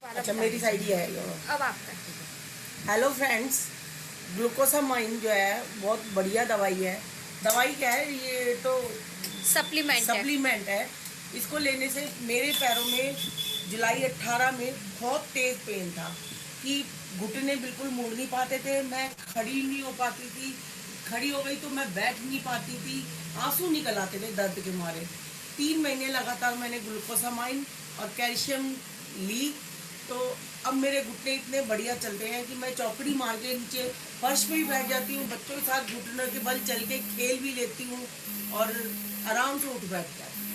अच्छा मेरी साइड ही है अब आपका। हेलो फ्रेंड्स, ग्लूकोसामाइन जो है बहुत बढ़िया दवाई है। दवाई क्या है ये तो सप्लीमेंट है। इसको लेने से मेरे पैरों में जुलाई 18 में बहुत तेज पेन था कि घुटने बिल्कुल मुड़ नहीं पाते थे, मैं खड़ी नहीं हो पाती थी, खड़ी हो गई तो मैं बैठ नहीं पाती थी, आंसू निकल आते थे दर्द के मारे। 3 महीने लगातार मैंने ग्लूकोसामाइन और कैल्शियम ली, तो अब मेरे घुटने इतने बढ़िया चलते हैं कि मैं चौकड़ी मार के नीचे फर्श पे भी बैठ जाती हूँ, बच्चों के साथ घुटनों के बल चल के खेल भी लेती हूँ और आराम से उठ बैठ जाती हूँ।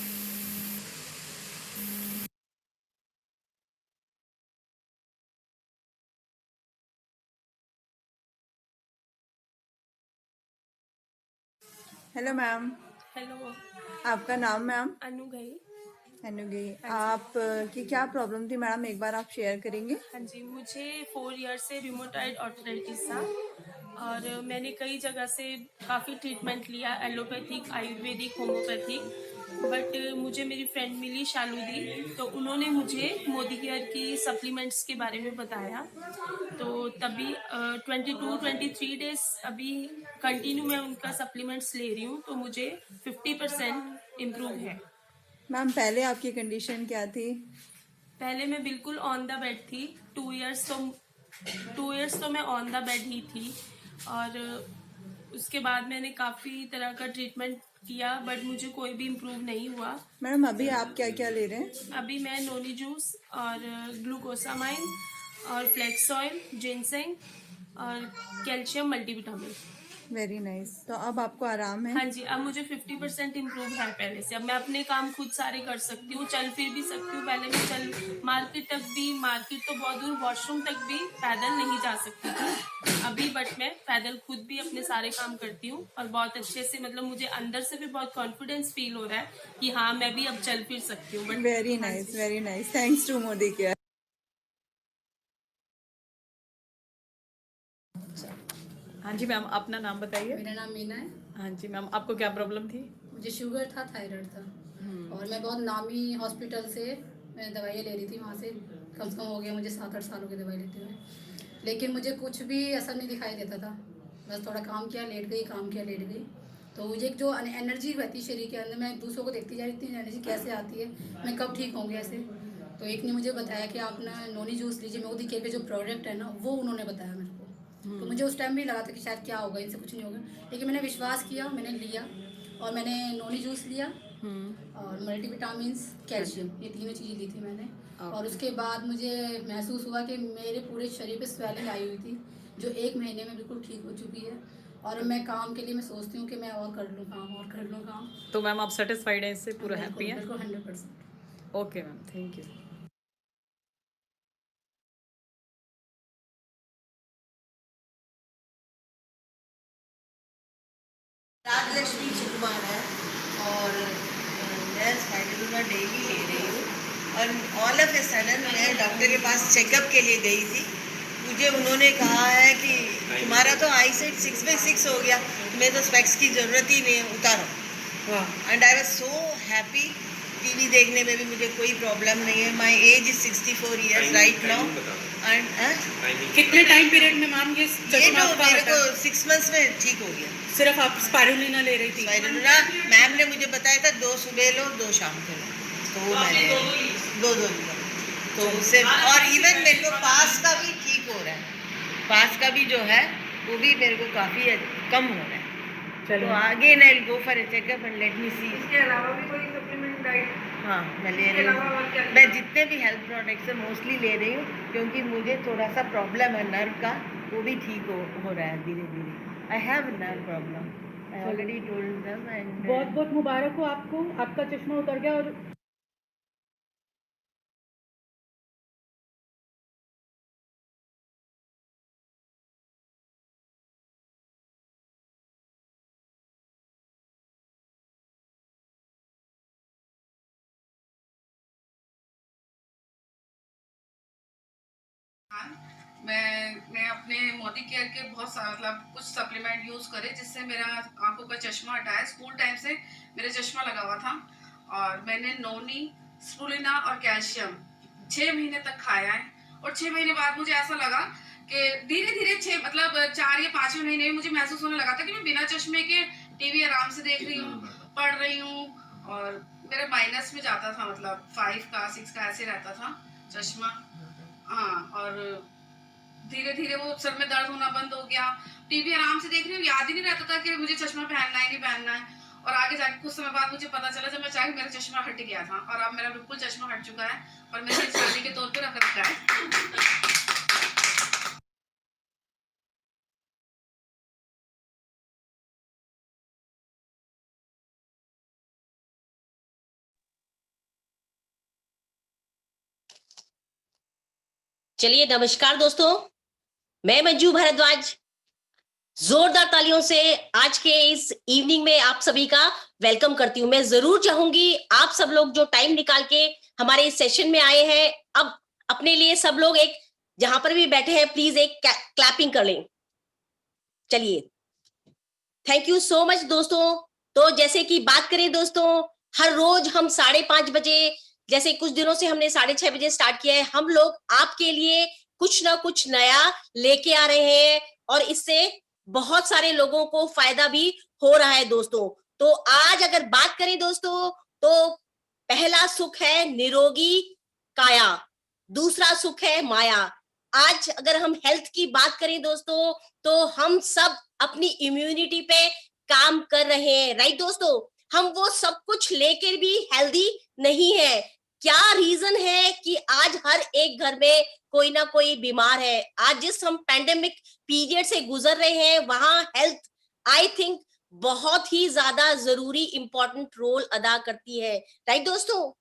Hello ma'am. हेलो। आपका नाम मैम? अनु गई। अनुगी। हाँ जी। आप की क्या प्रॉब्लम थी मैडम, एक बार आप शेयर करेंगे? हाँ जी, मुझे 4 ईयर से रिमोटॉइड आर्थराइटिस था और मैंने कई जगह से काफ़ी ट्रीटमेंट लिया, एलोपैथिक, आयुर्वेदिक, होम्योपैथिक। बट मुझे मेरी फ्रेंड मिली शालू दी, तो उन्होंने मुझे मोदी केयर की सप्लीमेंट्स के बारे में बताया। तो तभी 22-23 डेज अभी कंटिन्यू मैं उनका सप्लीमेंट्स ले रही हूँ, तो मुझे 50% इम्प्रूव है। मैम पहले आपकी कंडीशन क्या थी? पहले मैं बिल्कुल ऑन द बेड थी। 2 इयर्स तो मैं ऑन द बेड ही थी और उसके बाद मैंने काफ़ी तरह का ट्रीटमेंट किया, बट मुझे कोई भी इम्प्रूव नहीं हुआ। मैडम अभी आप क्या क्या ले रहे हैं? अभी मैं नोनी जूस और ग्लूकोसामाइन और फ्लेक्स ऑयल, जिनसेंग और कैल्शियम मल्टीविटामिन। Very nice. तो अब आपको आराम है? हाँ जी, अब मुझे 50% इम्प्रूव है पहले से। अब मैं अपने काम खुद सारे कर सकती हूँ, चल फिर भी सकती हूँ। पहले मैं मार्केट तो बहुत दूर, वॉशरूम तक भी पैदल नहीं जा सकती थी अभी, बट मैं पैदल खुद भी अपने सारे काम करती हूँ और बहुत अच्छे से, मतलब मुझे अंदर से भी बहुत कॉन्फिडेंस फील हो रहा है कि हाँ मैं भी अब चल फिर सकती हूँ। बट वेरी हाँ नाइस, जी। Very nice. Thanks to Modicare. हाँ जी मैम, अपना नाम बताइए। मेरा नाम मीना है। हाँ जी मैम, आपको क्या प्रॉब्लम थी? मुझे शुगर था, थायराइड था और मैं बहुत नामी हॉस्पिटल से मैं दवाइयाँ ले रही थी। वहाँ से कम से कम हो गया मुझे 7-8 सालों की दवाई लेते हुए, लेकिन मुझे कुछ भी असर नहीं दिखाई देता था। बस थोड़ा काम किया लेट गई, काम किया लेट गई। तो मुझे एक जो एनर्जी रहती है शरीर के अंदर, मैं दूसरों को देखती जा रही थी एनर्जी कैसे आती है, मैं कब ठीक होंगे ऐसे। तो एक ने मुझे बताया कि आप ना नोनी जूस लीजिए, मोदी केयर के जो प्रोडक्ट है ना वो उन्होंने बताया मेरे को। तो मुझे उस टाइम भी लगा था कि शायद क्या होगा, इनसे कुछ नहीं होगा, लेकिन मैंने विश्वास किया, मैंने लिया और मैंने नोनी जूस लिया और मल्टीविटामिन्स, कैल्शियम, ये तीनों चीज़ें ली थी मैंने। और उसके बाद मुझे महसूस हुआ कि मेरे पूरे शरीर पे स्वेलिंग आई हुई थी, जो 1 महीने में बिल्कुल ठीक हो चुकी है। और मैं काम के लिए मैं सोचती हूँ कि मैं और कर लूँ काम, और कर लूँ काम। तो मैम आप सेटिस्फाइड हैं इससे, पूरा हैप्पी हैं? बिल्कुल 100%। Okay ma'am, thank you. Rajalakshmi Sukumar है और मैं स्पाइरुलिना डेली ले रही हूँ। और ऑल ऑफ ए सडन मैं डॉक्टर के पास चेकअप के लिए गई थी। मुझे उन्होंने कहा है कि तुम्हारा तो आई साइट 6/6 हो गया, तुम्हें तो स्पेक्स की ज़रूरत ही नहीं है, उतारो। And I was so happy. TV देखने में भी मुझे कोई प्रॉब्लम नहीं है। My age is 64 years right now. And कितने टाइम पीरियड में मैम ये ये चश्मा तो आपका मेरे हटा? को 6 मंथ्स में ठीक हो गया। सिर्फ आप स्पाइरुलिना ले रही थी? स्पाइरुलिना मैम ने मुझे बताया था 2 सुबह लो 2 शाम को लो, तो वो मैंने दो लिया। तो उससे और इवन मेरे को पास का भी ठीक हो रहा है। पास का भी जो है वो भी मेरे को काफ़ी कम हो रहा है। तो आगे ना go for a checkup and let me see. इसके अलावा भी कोई सप्लीमेंट डाइट? हाँ मैं ले रही हूँ। मैं जितने भी हेल्थ प्रोडक्ट्स है मोस्टली ले रही हूँ, क्योंकि मुझे थोड़ा सा प्रॉब्लम है नर्व का, वो भी ठीक हो रहा है धीरे धीरे। I have nerve problem, I already told them. And बहुत बहुत मुबारक हो आपको, आपका चश्मा उतर गया। और मैंने अपने मोदी केयर के बहुत मतलब कुछ सप्लीमेंट यूज़ करे, जिससे मेरा आंखों का चश्मा हटा है। स्कूल टाइम से मेरा चश्मा लगा हुआ था और मैंने नोनी, स्प्रुलिना और कैल्शियम 6 महीने तक खाया है और 6 महीने बाद मुझे ऐसा लगा कि धीरे धीरे 6 मतलब 4 या 5वें महीने में मुझे महसूस होने लगा था कि मैं बिना चश्मे के टीवी आराम से देख रही हूँ, पढ़ रही हूँ, और मेरा माइनस में जाता था, मतलब 5 का 6 का ऐसे रहता था चश्मा। हाँ, और धीरे धीरे वो सर में दर्द होना बंद हो गया, टीवी आराम से देख रही हूँ, याद ही नहीं रहता था कि मुझे चश्मा पहनना है नहीं पहनना है। और आगे जाके कुछ समय बाद मुझे पता चला जब मैं चाहे मेरा चश्मा हट गया था, और अब मेरा बिल्कुल चश्मा हट चुका है और मैंने निशानी के तौर पर रख रखा है। चलिए, नमस्कार दोस्तों, मैं मंजू भारद्वाज जोरदार तालियों से आज के इस इवनिंग में आप सभी का वेलकम करती हूं। मैं जरूर चाहूंगी आप सब लोग जो टाइम निकाल के हमारे इस सेशन में आए हैं, अब अपने लिए सब लोग एक जहां पर भी बैठे हैं प्लीज एक क्लैपिंग कर लें। चलिए, थैंक यू सो मच दोस्तों। तो जैसे कि बात करें दोस्तों, हर रोज हम 5:30 बजे, जैसे कुछ दिनों से हमने 6:30 बजे स्टार्ट किया है, हम लोग आपके लिए कुछ ना कुछ नया लेके आ रहे हैं और इससे बहुत सारे लोगों को फायदा भी हो रहा है दोस्तों। तो आज अगर बात करें दोस्तों, तो पहला सुख है निरोगी काया, दूसरा सुख है माया। आज अगर हम हेल्थ की बात करें दोस्तों, तो हम सब अपनी इम्यूनिटी पे काम कर रहे हैं, राइट दोस्तों। हम वो सब कुछ लेकर भी हेल्दी नहीं है। क्या रीजन है कि आज हर एक घर में कोई ना कोई बीमार है। आज जिस हम पैंडेमिक पीरियड से गुजर रहे हैं, वहां हेल्थ आई थिंक बहुत ही ज्यादा जरूरी इंपॉर्टेंट रोल अदा करती है, राइट दोस्तों।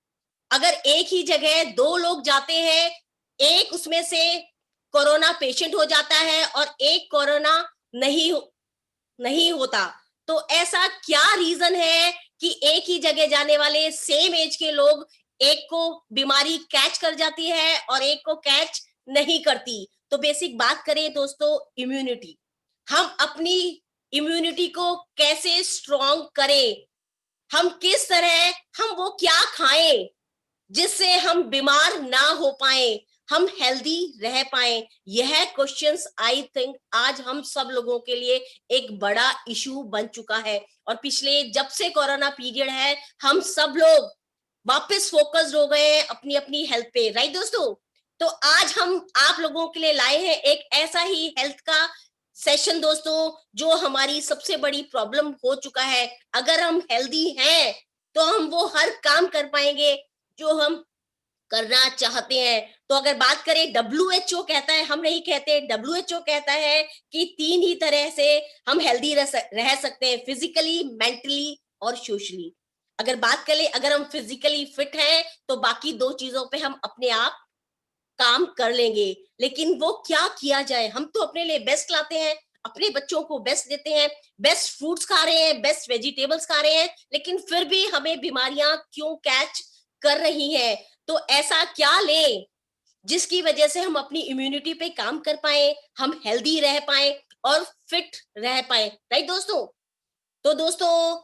अगर एक ही जगह 2 लोग जाते हैं, एक उसमें से कोरोना पेशेंट हो जाता है और एक कोरोना नहीं होता, तो ऐसा क्या रीजन है कि एक ही जगह जाने वाले सेम एज के लोग, एक को बीमारी कैच कर जाती है और एक को कैच नहीं करती। तो बेसिक बात करें दोस्तों, इम्यूनिटी, हम अपनी इम्यूनिटी को कैसे स्ट्रॉन्ग करें, हम किस तरह, हम वो क्या खाएं जिससे हम बीमार ना हो पाए, हम हेल्दी रह पाए। यह क्वेश्चंस आई थिंक आज हम सब लोगों के लिए एक बड़ा इशू बन चुका है। और पिछले जब से कोरोना पीरियड है, हम सब लोग वापस फोकस्ड हो गए हैं अपनी अपनी हेल्थ पे, राइट दोस्तों। तो आज हम आप लोगों के लिए लाए हैं एक ऐसा ही हेल्थ का सेशन दोस्तों, जो हमारी सबसे बड़ी प्रॉब्लम हो चुका है। अगर हम हेल्दी हैं तो हम वो हर काम कर पाएंगे जो हम करना चाहते हैं। तो अगर बात करें, WHO कहता है, हम नहीं कहते, WHO कहता है कि 3 ही तरह से हम हेल्दी रह सकते हैं, फिजिकली, मेंटली और सोशली। अगर बात करें, अगर हम फिजिकली फिट हैं तो बाकी 2 चीजों पे हम अपने आप काम कर लेंगे। लेकिन वो क्या किया जाए, हम तो अपने लिए बेस्ट लाते हैं, अपने बच्चों को बेस्ट देते हैं, बेस्ट फ्रूट्स खा रहे हैं, बेस्ट वेजिटेबल्स खा रहे हैं, लेकिन फिर भी हमें बीमारियां क्यों कैच कर रही हैं। तो ऐसा क्या लें जिसकी वजह से हम अपनी इम्यूनिटी पे काम कर पाए, हम हेल्दी रह पाए और फिट रह पाए, राइट दोस्तों। तो दोस्तों,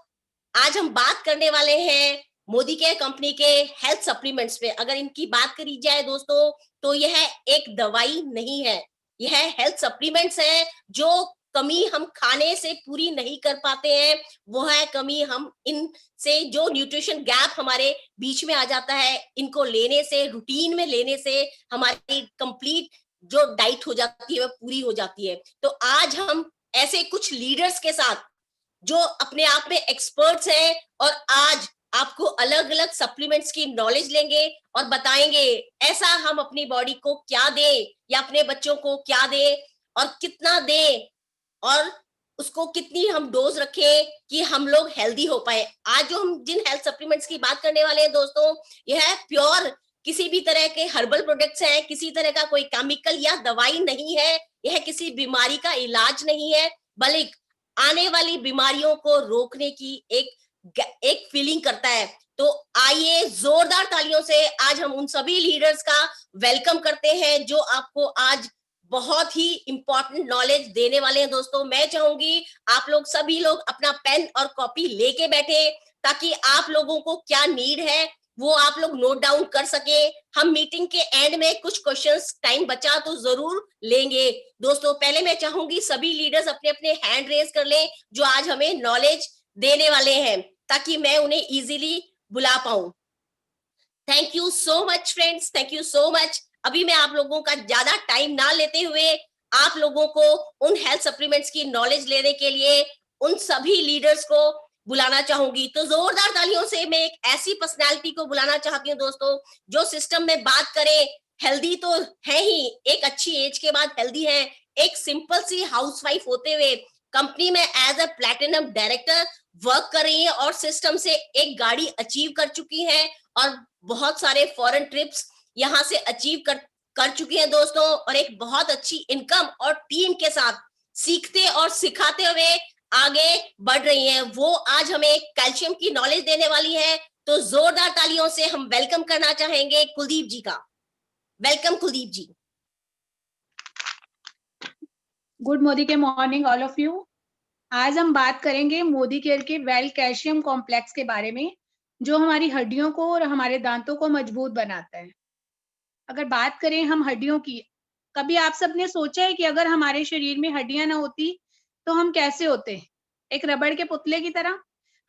आज हम बात करने वाले हैं मोदी केयर कंपनी के हेल्थ सप्लीमेंट्स पे। अगर इनकी बात करी जाए दोस्तों, तो यह एक दवाई नहीं है, यह हेल्थ सप्लीमेंट्स है। जो कमी हम खाने से पूरी नहीं कर पाते हैं, वो है कमी हम इनसे, जो न्यूट्रिशन गैप हमारे बीच में आ जाता है, इनको लेने से, रूटीन में लेने से हमारी कंप्लीट जो डाइट हो जाती है वो पूरी हो जाती है। तो आज हम ऐसे कुछ लीडर्स के साथ जो अपने आप में एक्सपर्ट्स हैं, और आज आपको अलग अलग सप्लीमेंट्स की नॉलेज लेंगे और बताएंगे ऐसा हम अपनी बॉडी को क्या दें या अपने बच्चों को क्या दें और कितना दें और उसको कितनी हम डोज रखें कि हम लोग हेल्दी हो पाए। आज जो हम जिन हेल्थ सप्लीमेंट्स की बात करने वाले हैं दोस्तों, यह प्योर किसी भी तरह के हर्बल प्रोडक्ट्स हैं, किसी तरह का कोई केमिकल या दवाई नहीं है, यह किसी बीमारी का इलाज नहीं है, बल्कि आने वाली बीमारियों को रोकने की एक फीलिंग करता है। तो आइए जोरदार तालियों से आज हम उन सभी लीडर्स का वेलकम करते हैं जो आपको आज बहुत ही इंपॉर्टेंट नॉलेज देने वाले हैं दोस्तों। मैं चाहूंगी आप लोग सभी लोग अपना पेन और कॉपी लेके बैठे, ताकि आप लोगों को क्या नीड है वो आप लोग नोट डाउन कर सके। हम मीटिंग के एंड में कुछ क्वेश्चंस टाइम बचा तो जरूर लेंगे। दोस्तों पहले मैं चाहूंगी सभी लीडर्स अपने अपने हैंड रेज कर लें जो आज हमें नॉलेज देने वाले हैं, ताकि मैं उन्हें इजीली बुला पाऊं। Thank you so much friends, thank you so much. अभी मैं आप लोगों का ज्यादा टाइम ना लेते हुए आप लोगों को उन हेल्थ सप्लीमेंट्स की नॉलेज लेने के लिए उन सभी लीडर्स को बुलाना चाहूंगी। तो जोरदार तालियों से मैं एक ऐसी पर्सनालिटी को बुलाना चाहती हूँ दोस्तों, जो सिस्टम में बात करे, हेल्दी तो है ही, एक अच्छी एज के बाद हेल्दी है, एक सिंपल सी हाउसवाइफ होते हुए कंपनी में as a platinum director work कर रही है और सिस्टम से एक गाड़ी अचीव कर चुकी है और बहुत सारे फॉरेन ट्रिप्स यहाँ से अचीव कर चुकी हैं दोस्तों, और एक बहुत अच्छी इनकम और टीम के साथ सीखते और सिखाते हुए आगे बढ़ रही हैं। वो आज हमें कैल्शियम की नॉलेज देने वाली है। तो जोरदार तालियों से हम वेलकम करना चाहेंगे कुलदीप जी का। वेलकम कुलदीप जी। गुड मोदी के मॉर्निंग ऑल ऑफ यू। आज हम बात करेंगे मोदी केयर के वेल कैल्शियम कॉम्प्लेक्स के बारे में, जो हमारी हड्डियों को और हमारे दांतों को मजबूत बनाता है। अगर बात करें हम हड्डियों की, कभी आप सबने सोचा है कि अगर हमारे शरीर में हड्डियां ना होती तो हम कैसे होते? एक रबड़ के पुतले की तरह।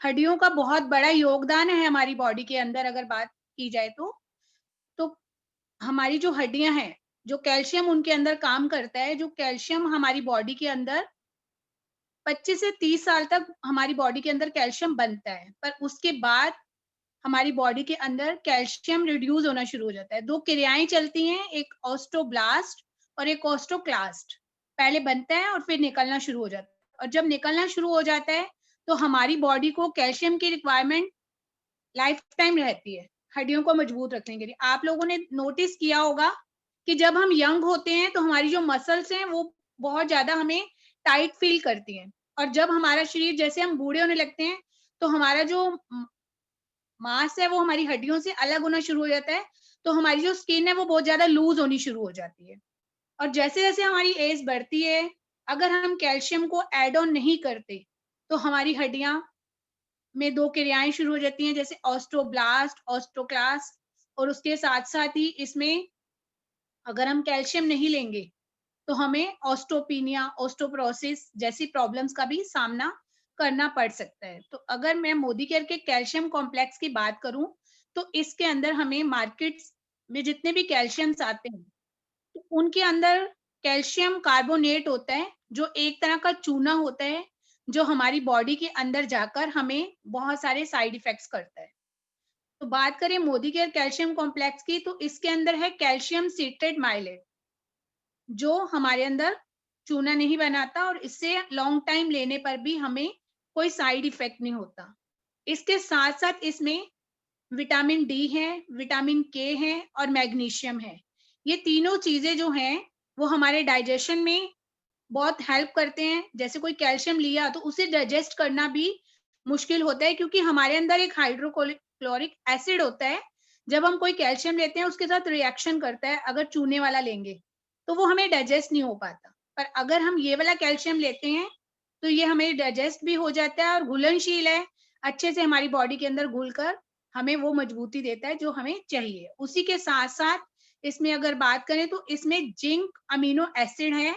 हड्डियों का बहुत बड़ा योगदान है हमारी बॉडी के अंदर। अगर बात की जाए तो हमारी जो हड्डियां हैं, जो कैल्शियम उनके अंदर काम करता है, जो कैल्शियम हमारी बॉडी के अंदर 25 से 30 साल तक हमारी बॉडी के अंदर कैल्शियम बनता है, पर उसके बाद हमारी बॉडी के अंदर कैल्शियम रिड्यूस होना शुरू हो जाता है। दो क्रियाएं चलती हैं, एक ऑस्टोब्लास्ट और एक ऑस्टोक्लास्ट। पहले बनता है और फिर निकलना शुरू हो जाता है, और जब निकलना शुरू हो जाता है तो हमारी बॉडी को कैल्शियम की रिक्वायरमेंट लाइफ टाइम रहती है हड्डियों को मजबूत रखने के लिए। आप लोगों ने नोटिस किया होगा कि जब हम यंग होते हैं तो हमारी जो मसल्स हैं वो बहुत ज्यादा हमें टाइट फील करती हैं, और जब हमारा शरीर, जैसे हम बूढ़े होने लगते हैं, तो हमारा जो मांस है वो हमारी हड्डियों से अलग होना शुरू हो जाता है, तो हमारी जो स्किन है वो बहुत ज्यादा लूज होनी शुरू हो जाती है। और जैसे जैसे हमारी एज बढ़ती है, अगर हम कैल्शियम को ऐड ऑन नहीं करते तो हमारी हड्डियां में दो क्रियाएं शुरू हो जाती हैं, जैसे ऑस्टोब्लास्ट, ऑस्टोक्लास्ट, और उसके साथ साथ ही इसमें अगर हम कैल्शियम नहीं लेंगे तो हमें ऑस्टोपीनिया, ऑस्टोप्रोसिस जैसी प्रॉब्लम्स का भी सामना करना पड़ सकता है। तो अगर मैं मोदी केयर के कैल्शियम कॉम्प्लेक्स की बात करूं तो इसके अंदर हमें मार्केट्स में जितने भी कैल्शियम्स आते हैं तो उनके अंदर कैल्शियम कार्बोनेट होता है, जो एक तरह का चूना होता है, जो हमारी बॉडी के अंदर जाकर हमें बहुत सारे साइड इफेक्ट्स करता है। तो बात करें मोदी केयर कैल्शियम कॉम्प्लेक्स की, तो इसके अंदर है कैल्शियम सीट्रेट माइलेट, जो हमारे अंदर चूना नहीं बनाता और इससे लॉन्ग टाइम लेने पर भी हमें कोई साइड इफेक्ट नहीं होता। इसके साथ साथ इसमें विटामिन डी है, विटामिन के है और मैग्नीशियम है। ये तीनों चीजें जो हैं वो हमारे डाइजेशन में बहुत हेल्प करते हैं। जैसे कोई कैल्शियम लिया तो उसे डाइजेस्ट करना भी मुश्किल होता है, क्योंकि हमारे अंदर एक हाइड्रोक्लोरिक एसिड होता है। जब हम कोई कैल्शियम लेते हैं उसके साथ रिएक्शन करता है, अगर चूने वाला लेंगे तो वो हमें डाइजेस्ट नहीं हो पाता। पर अगर हम ये वाला कैल्शियम लेते हैं तो ये हमें डाइजेस्ट भी हो जाता है और घुलनशील है, अच्छे से हमारी बॉडी के अंदर घुलकर हमें वो मजबूती देता है जो हमें चाहिए। उसी के साथ साथ इसमें अगर बात करें तो इसमें जिंक अमीनो एसिड है,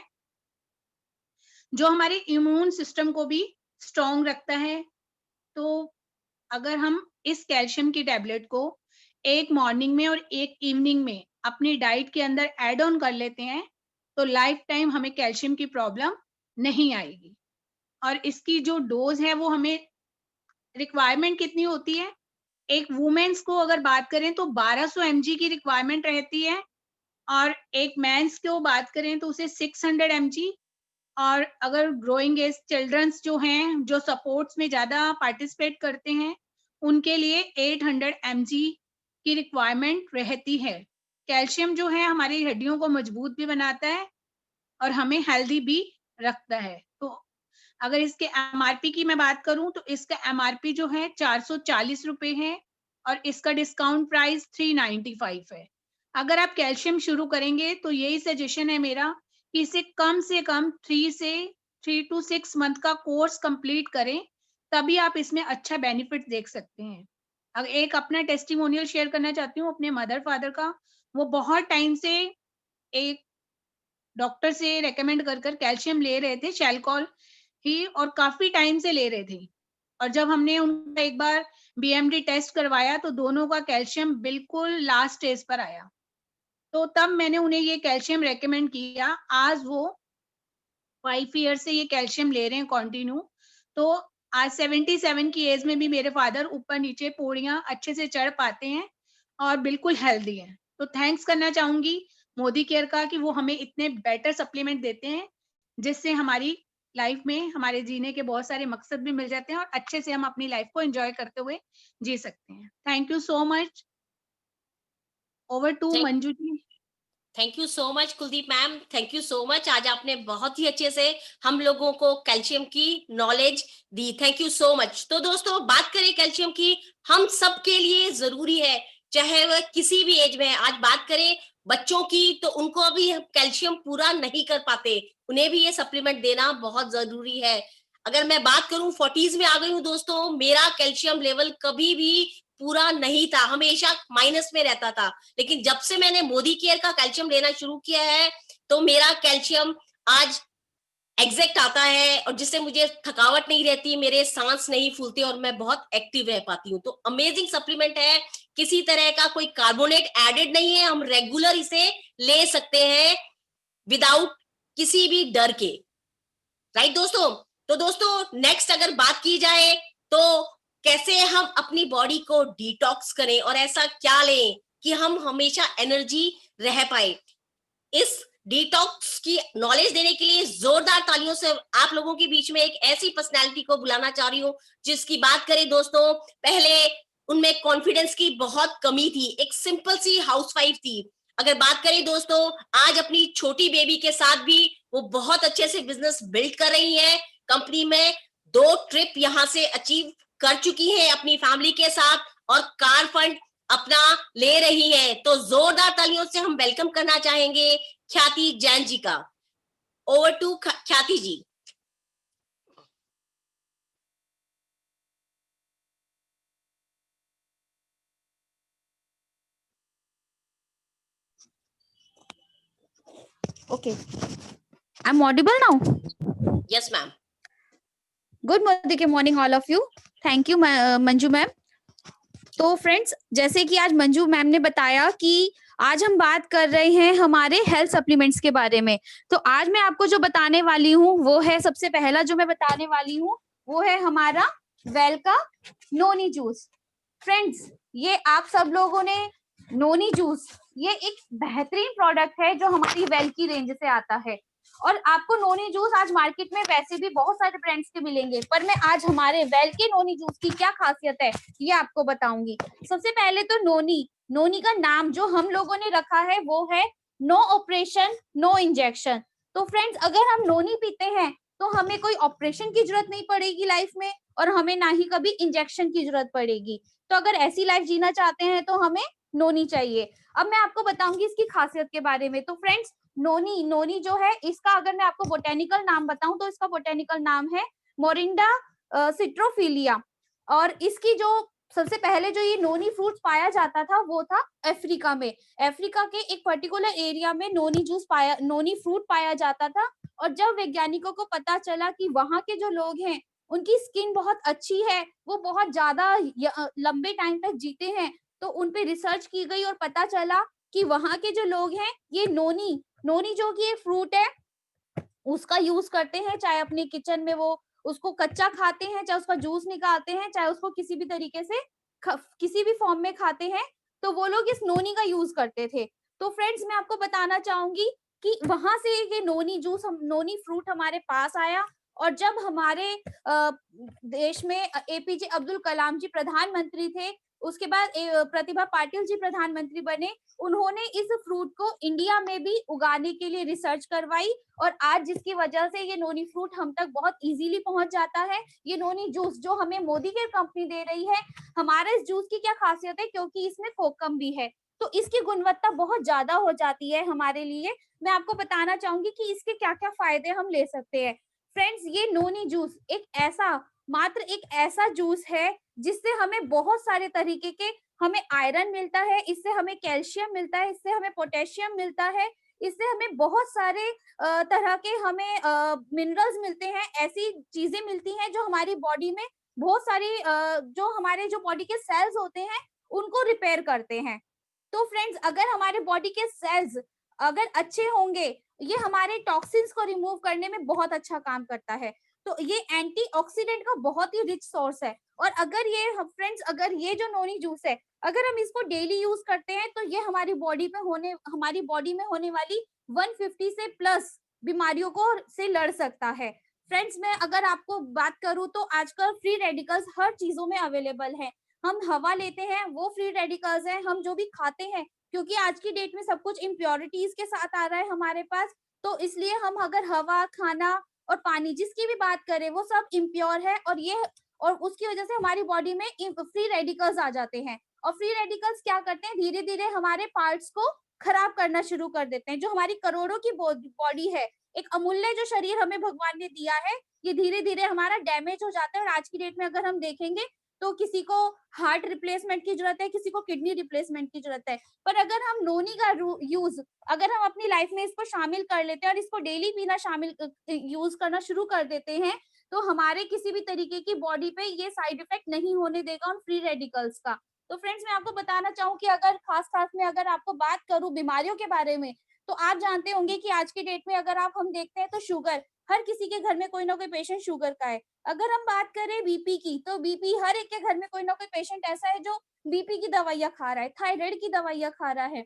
जो हमारे इम्यून सिस्टम को भी स्ट्रॉन्ग रखता है। तो अगर हम इस कैल्शियम की टैबलेट को एक मॉर्निंग में और एक इवनिंग में अपनी डाइट के अंदर ऐड ऑन कर लेते हैं तो लाइफ टाइम हमें कैल्शियम की प्रॉब्लम नहीं आएगी। और इसकी जो डोज है वो हमें रिक्वायरमेंट कितनी होती है, एक वुमेन्स को अगर बात करें तो 1200 mg की रिक्वायरमेंट रहती है, और एक मेंस को बात करें तो उसे 600 mg, और अगर ग्रोइंग एज चिल्ड्रंस जो हैं, जो सपोर्ट्स में ज्यादा पार्टिसिपेट करते हैं, उनके लिए 800 mg की रिक्वायरमेंट रहती है। कैल्शियम जो है हमारी हड्डियों को मजबूत भी बनाता है और हमें हेल्दी भी रखता है। तो अगर इसके एमआरपी की मैं बात करूं तो इसका एमआरपी जो है 440 रुपए है और इसका डिस्काउंट प्राइस 395 है। अगर आप कैल्शियम शुरू करेंगे तो यही सजेशन है मेरा कि इसे कम से कम 3 to 6 मंथ का कोर्स कंप्लीट करें, तभी आप इसमें अच्छा बेनिफिट देख सकते हैं। अब एक अपना टेस्टिमोनियल शेयर करना चाहती हूँ अपने मदर फादर का। वो बहुत टाइम से एक डॉक्टर से रेकमेंड कर कैल्शियम ले रहे थे, शैलकॉल ही, और काफी टाइम से ले रहे थे। और जब हमने उनका एक बार बीएमडी टेस्ट करवाया तो दोनों का कैल्शियम बिल्कुल लास्ट स्टेज पर आया। तो तब मैंने उन्हें ये कैल्शियम रेकमेंड किया। आज वो 5 ईयर से ये कैल्शियम ले रहे हैं कंटिन्यू। तो आज 77 की एज में भी मेरे फादर ऊपर नीचे पौड़ियां अच्छे से चढ़ पाते हैं और बिल्कुल हेल्दी हैं। तो थैंक्स करना चाहूंगी मोदी केयर का कि वो हमें इतने बेटर सप्लीमेंट देते हैं, जिससे हमारी लाइफ में हमारे जीने के बहुत सारे मकसद भी मिल जाते हैं और अच्छे से हम अपनी लाइफ को एंजॉय करते हुए जी सकते हैं। Thank you so much. Over to Manju ji. Thank you so much Kuldeep ma'am, thank you so much. आज आपने बहुत ही अच्छे से हम लोगों को कैल्शियम की knowledge the, thank you so much. तो दोस्तों बात करें कैल्शियम की, हम सबके लिए जरूरी है, चाहे वह किसी भी एज में है। आज बात करें बच्चों की तो उनको अभी कैल्शियम पूरा नहीं कर पाते, उन्हें भी ये सप्लीमेंट देना बहुत जरूरी है। अगर मैं बात करूं 40s में आ गई हूँ दोस्तों, मेरा कैल्शियम लेवल कभी भी पूरा नहीं था, हमेशा माइनस में रहता था। लेकिन जब से मैंने मोदी केयर का कैल्शियम लेना शुरू किया है तो मेरा कैल्शियम आज एग्जैक्ट आता है, और जिससे मुझे थकावट नहीं रहती, मेरे सांस नहीं फूलते और मैं बहुत एक्टिव रह पाती हूँ। तो अमेजिंग सप्लीमेंट है, किसी तरह का कोई कार्बोनेट एडेड नहीं है, हम रेगुलर इसे ले सकते हैं विदाउट किसी भी डर के, राइट दोस्तों। तो दोस्तों नेक्स्ट अगर बात की जाए तो कैसे हम अपनी बॉडी को डिटॉक्स करें और ऐसा क्या लें कि हम हमेशा एनर्जी रह पाए। इस डिटॉक्स की नॉलेज देने के लिए जोरदार तालियों से आप लोगों के बीच में एक ऐसी पर्सनैलिटी को बुलाना चाह रही हूं जिसकी बात करें दोस्तों, पहले उनमें कॉन्फिडेंस की बहुत कमी थी, एक सिंपल सी हाउसवाइफ थी। अगर बात करें दोस्तों, आज अपनी छोटी बेबी के साथ भी वो बहुत अच्छे से बिजनेस बिल्ड कर रही है। कंपनी में 2 ट्रिप यहां से अचीव कर चुकी है अपनी फैमिली के साथ, और कार फंड अपना ले रही है। तो जोरदार तालियों से हम वेलकम करना चाहेंगे ख्याति जैन जी का। ओवर टू ख्याति जी। Okay. I'm audible now? Yes, ma'am. Good morning all of you. Thank you Manju ma'am. तो फ्रेंड्स, जैसे कि आज मंजू मैम ने बताया कि आज हम बात कर रहे हैं हमारे हेल्थ सप्लीमेंट्स के बारे में। तो आज मैं आपको जो बताने वाली हूँ वो है, सबसे पहला जो मैं बताने वाली हूँ वो है हमारा वेल का नोनी जूस। फ्रेंड्स, ये आप सब लोगों ने नोनी जूस, ये एक बेहतरीन प्रोडक्ट है जो हमारी वेल की रेंज से आता है। और आपको नोनी जूस आज मार्केट में वैसे भी बहुत सारे ब्रांड्स के मिलेंगे, पर मैं आज हमारे वेल के नोनी जूस की क्या खासियत है ये आपको बताऊंगी। सबसे पहले तो नोनी का नाम जो हम लोगों ने रखा है वो है नो ऑपरेशन नो इंजेक्शन। तो फ्रेंड्स, अगर हम नोनी पीते हैं तो हमें कोई ऑपरेशन की जरूरत नहीं पड़ेगी लाइफ में, और हमें ना ही कभी इंजेक्शन की जरूरत पड़ेगी। तो अगर ऐसी लाइफ जीना चाहते हैं तो हमें नोनी चाहिए। अब मैं आपको बताऊंगी इसकी खासियत के बारे में। तो फ्रेंड्स, नोनी जो है, इसका अगर मैं आपको बोटेनिकल नाम बताऊं तो इसका बोटेनिकल नाम है मोरिंडा सिट्रोफिलिया। और इसकी जो सबसे पहले जो ये नोनी फ्रूट पाया जाता था वो था अफ्रीका में। अफ्रीका के एक पर्टिकुलर एरिया में नोनी फ्रूट पाया जाता था। और जब वैज्ञानिकों को पता चला कि वहां के जो लोग हैं उनकी स्किन बहुत अच्छी है, वो बहुत ज्यादा लंबे टाइम तक जीते हैं, तो उन पे रिसर्च की गई और पता चला कि वहां के जो लोग हैं ये नोनी जो कि एक फ्रूट है उसका यूज करते हैं, चाहे अपने किचन में वो उसको कच्चा खाते हैं, चाहे उसका जूस निकालते हैं, चाहे उसको किसी भी तरीके से किसी भी फॉर्म में खाते हैं, तो वो लोग इस नोनी का यूज करते थे। तो फ्रेंड्स, मैं आपको बताना चाहूंगी कि वहां से ये नोनी फ्रूट हमारे पास आया। और जब हमारे देश में एपीजे अब्दुल कलाम जी प्रधानमंत्री थे, उसके बाद प्रतिभा पाटिल जी प्रधानमंत्री बने, उन्होंने इस फ्रूट को इंडिया में भी उगाने के लिए रिसर्च करवाई। और आज जिसकी वजह से ये नोनी फ्रूट हम तक बहुत इजीली पहुंच जाता है। ये नोनी जूस जो हमें मोदी केयर कंपनी दे रही है, हमारे इस जूस की क्या खासियत है, क्योंकि इसमें कोकम भी है तो इसकी गुणवत्ता बहुत ज्यादा हो जाती है हमारे लिए। मैं आपको बताना चाहूंगी कि इसके क्या क्या फायदे हम ले सकते हैं। फ्रेंड्स, ये नोनी जूस मात्र एक ऐसा जूस है जिससे हमें बहुत सारे तरीके के हमें आयरन मिलता है, इससे हमें कैल्शियम मिलता है, इससे हमें पोटेशियम मिलता है, इससे हमें बहुत सारे तरह के हमें मिनरल्स मिलते हैं, ऐसी चीजें मिलती हैं जो हमारी बॉडी में बहुत सारी जो हमारे जो बॉडी के सेल्स होते हैं उनको रिपेयर करते हैं। तो फ्रेंड्स, अगर हमारे बॉडी के सेल्स अगर अच्छे होंगे, ये हमारे टॉक्सिन्स को रिमूव करने में बहुत अच्छा काम करता है। तो ये एंटीऑक्सीडेंट का बहुत ही रिच सोर्स है। और अगर ये फ्रेंड्स, अगर ये जो नोनी जूस है, अगर हम इसको डेली यूज करते हैं तो ये हमारी बॉडी में होने वाली 150 से प्लस बीमारियों को से लड़ सकता है। फ्रेंड्स, मैं अगर आपको बात करूं तो आजकल फ्री रेडिकल्स हर चीजों में अवेलेबल है। हम हवा लेते हैं वो फ्री रेडिकल्स हैं, हम जो भी खाते हैं, क्योंकि आज की डेट में सब कुछ इम्प्योरिटीज के साथ आ रहा है हमारे पास, तो इसलिए हम अगर हवा, खाना और पानी जिसकी भी बात करें वो सब इम्प्योर है। और उसकी वजह से हमारी बॉडी में फ्री रेडिकल्स आ जाते हैं। और फ्री रेडिकल्स क्या करते हैं, धीरे धीरे हमारे पार्ट्स को खराब करना शुरू कर देते हैं। जो हमारी करोड़ों की बॉडी है, एक अमूल्य जो शरीर हमें भगवान ने दिया है, ये धीरे धीरे हमारा डैमेज हो जाता है। और आज की डेट में अगर हम देखेंगे तो किसी को हार्ट रिप्लेसमेंट की जरूरत है, किसी को किडनी रिप्लेसमेंट की जरूरत है। पर अगर हम नोनी का यूज अगर हम अपनी लाइफ में इसको शामिल कर लेते हैं और इसको डेली पीना यूज करना शुरू कर देते हैं, तो हमारे किसी भी तरीके की बॉडी पे ये साइड इफेक्ट नहीं होने देगा उन फ्री रेडिकल्स का। तो फ्रेंड्स, मैं आपको बताना चाहूँ कि अगर खास में अगर आपको बात करूँ बीमारियों के बारे में, तो आप जानते होंगे कि आज की डेट में अगर हम देखते हैं तो शुगर, हर किसी के घर में कोई ना कोई पेशेंट शुगर का है। अगर हम बात करें बीपी की, तो बीपी हर एक के घर में कोई ना कोई पेशेंट ऐसा है जो बीपी की दवाइयां खा रहा है, थायराइड की दवाइयां खा रहा है।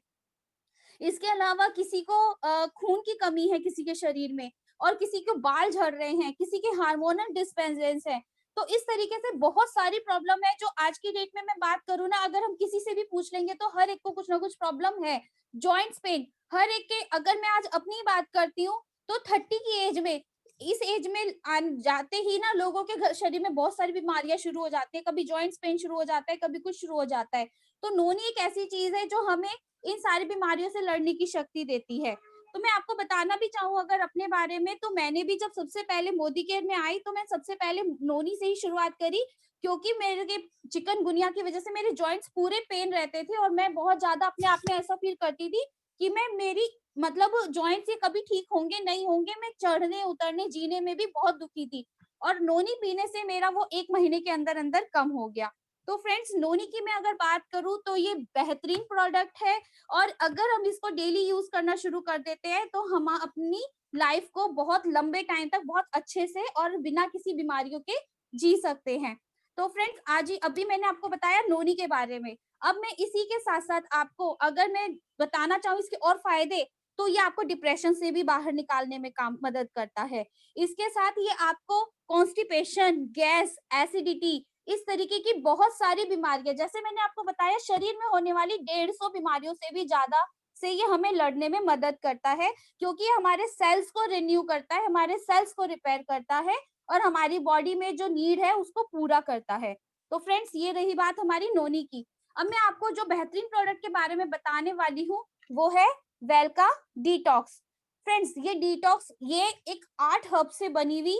इसके अलावा किसी को खून की कमी है किसी के शरीर में, और किसी को बाल झड़ रहे हैं, किसी के हार्मोनल डिस्बैलेंस है। तो इस तरीके से बहुत सारी प्रॉब्लम है जो आज की डेट में मैं बात करूँ ना, अगर हम किसी से भी पूछ लेंगे तो हर एक को कुछ ना कुछ प्रॉब्लम है। जॉइंट्स पेन हर एक के, अगर मैं आज अपनी बात करती हूँ तो 30 की एज में, इस एज में जाते ही ना लोगों के शरीर में बहुत सारी बीमारियां शुरू हो जाती है। कभी जॉइंट्स पेन शुरू हो जाता है, कभी कुछ शुरू हो जाता है। तो नोनी एक ऐसी चीज है जो हमें इन सारी बीमारियों से लड़ने की शक्ति देती है। तो मैं आपको बताना भी चाहूँ अगर अपने बारे में, तो मैंने भी जब सबसे पहले मोदी केयर में आई तो मैं सबसे पहले नोनी से ही शुरुआत करी, क्योंकि मेरे चिकनगुनिया की वजह से मेरे जॉइंट्स पूरे पेन रहते थे और मैं बहुत ज्यादा अपने आप में ऐसा फील करती थी कि मेरी मतलब जॉइंट्स ये कभी ठीक होंगे नहीं होंगे, मैं चढ़ने उतरने जीने में भी बहुत दुखी थी। और नोनी पीने से मेरा वो 1 महीने के अंदर अंदर कम हो गया। तो फ्रेंड्स, नोनी की मैं अगर बात करूं तो ये बेहतरीन प्रोडक्ट है, और अगर हम इसको डेली यूज करना शुरू कर देते हैं तो हम अपनी लाइफ को बहुत लंबे टाइम तक बहुत अच्छे से और बिना किसी बीमारियों के जी सकते हैं। तो फ्रेंड्स, आज ही अभी मैंने आपको बताया नोनी के बारे में। अब मैं इसी के साथ साथ आपको अगर मैं बताना चाहूँ इसके और फायदे, तो ये आपको डिप्रेशन से भी बाहर निकालने में मदद करता है। इसके साथ ये आपको कॉन्स्टिपेशन, गैस, एसिडिटी, इस तरीके की बहुत सारी बीमारियां, जैसे मैंने आपको बताया शरीर में होने वाली 150 बीमारियों से भी ज्यादा से ये हमें लड़ने में मदद करता है, क्योंकि ये हमारे सेल्स को रिन्यू करता है, हमारे सेल्स को रिपेयर करता है और हमारी बॉडी में जो नीड है उसको पूरा करता है। तो फ्रेंड्स, ये रही बात हमारी नोनी की। अब मैं आपको जो बेहतरीन प्रोडक्ट के बारे में बताने वाली हूँ वो है वेल्का डिटॉक्स। फ्रेंड्स, ये डिटॉक्स ये एक 8 हर्ब से बनी हुई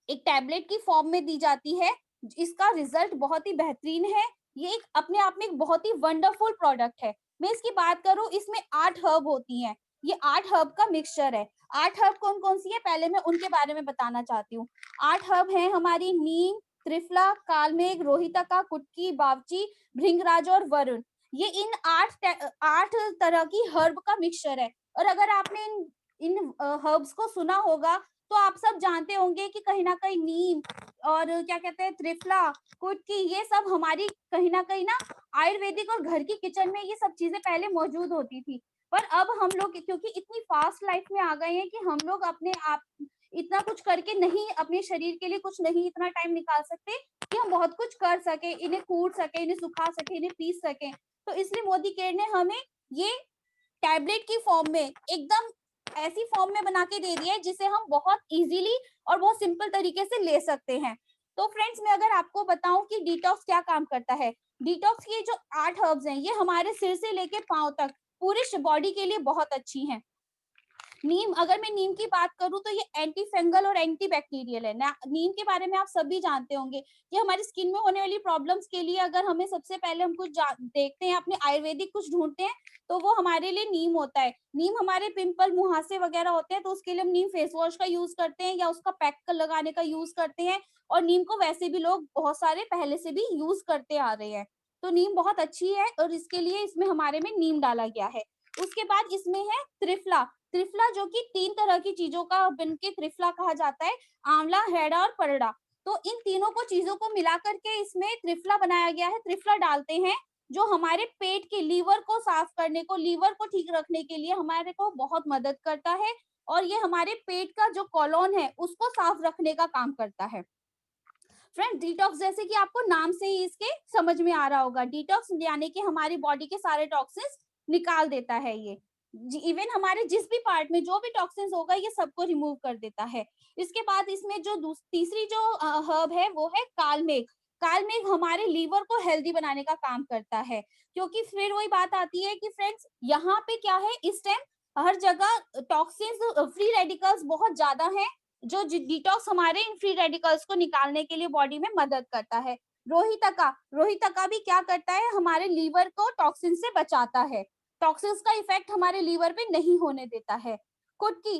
एक टैबलेट की फॉर्म में दी जाती है। इसका रिजल्ट बहुत ही बेहतरीन है। ये एक अपने आप में एक बहुत ही वंडरफुल प्रोडक्ट है। मैं इसकी बात करूं, इसमें 8 हर्ब होती हैं। ये 8 हर्ब का मिक्सचर है। 8 हर्ब कौन कौन सी है, पहले मैं उनके बारे में बताना चाहती हूँ। 8 हर्ब है हमारी नीम, त्रिफला, कालमेघ, रोहितका, कुटकी, बावची, भृंगराज और वरुण। ये इन 8 तरह की हर्ब का मिक्सचर है। और अगर आपने इन हर्ब्स को सुना होगा तो आप सब जानते होंगे कि कहीं ना कहीं नीम और क्या कहते हैं त्रिफला, कुटकी, ये सब हमारी कहीं ना आयुर्वेदिक और घर की किचन में ये सब चीजें पहले मौजूद होती थी। पर अब हम लोग क्योंकि इतनी फास्ट लाइफ में आ गए हैं कि हम लोग अपने आप इतना कुछ करके नहीं, अपने शरीर के लिए कुछ नहीं इतना टाइम निकाल सकते कि हम बहुत कुछ कर सके, इन्हें कूट सके, इन्हें सुखा सके, इन्हें पीस सके। तो इसलिए मोदी केयर ने हमें ये टैबलेट की फॉर्म में एकदम ऐसी फॉर्म में बना के दे दिया है जिसे हम बहुत इजीली और बहुत सिंपल तरीके से ले सकते हैं। तो फ्रेंड्स, मैं अगर आपको बताऊं कि डिटॉक्स क्या काम करता है, डिटॉक्स की जो 8 हर्ब्स हैं ये हमारे सिर से लेके पांव तक पूरे बॉडी के लिए बहुत अच्छी हैं। नीम, अगर मैं नीम की बात करूं तो ये एंटी फंगल और एंटी बैक्टीरियल है। नीम के बारे में आप सभी जानते होंगे कि हमारी स्किन में होने वाली प्रॉब्लम्स के लिए अगर हमें सबसे पहले हम कुछ देखते हैं, अपने आयुर्वेदिक कुछ ढूंढते हैं, तो वो हमारे लिए नीम होता है। नीम हमारे पिंपल, मुहासे वगैरह होते हैं तो उसके लिए हम नीम फेस वॉश का यूज करते हैं या उसका पैक लगाने का यूज करते हैं। और नीम को वैसे भी लोग बहुत सारे पहले से भी यूज करते आ रहे हैं। तो नीम बहुत अच्छी है और इसके लिए इसमें हमारे में नीम डाला गया है। उसके बाद इसमें है त्रिफला। त्रिफला जो कि 3 तरह की चीजों का बनके त्रिफला कहा जाता है, आंवला, हैड़ा और परड़ा। तो इन तीनों को चीजों को मिला करके इसमें त्रिफला बनाया गया है। त्रिफला डालते हैं जो हमारे पेट के लीवर को साफ करने को, लीवर को ठीक रखने के लिए हमारे को बहुत मदद करता है। और ये हमारे पेट का जो कॉलोन है उसको साफ रखने का काम करता है। फ्रेंड, डिटॉक्स जैसे कि आपको नाम से ही इसके समझ में आ रहा होगा, डिटॉक्स यानी कि हमारी बॉडी के सारे टॉक्सिन्स निकाल देता है। ये इवन हमारे जिस भी पार्ट में जो भी टॉक्सिन्स होगा ये सबको रिमूव कर देता है। इसके बाद इसमें जो तीसरी जो हर्ब है वो है कालमेघ। कालमेघ हमारे लीवर को हेल्दी बनाने का काम करता है। क्योंकि फिर वही बात आती है कि फ्रेंड्स यहाँ पे क्या है, इस टाइम हर जगह टॉक्सिन्स, फ्री रेडिकल्स बहुत ज्यादा हैं। जो डिटॉक्स हमारे इन फ्री रेडिकल्स को निकालने के लिए बॉडी में मदद करता है। रोहितका भी क्या करता है, हमारे लीवर को टॉक्सिन से बचाता है। टॉक्सिन्स का इफेक्ट हमारे लीवर पे नहीं होने देता है। कुटकी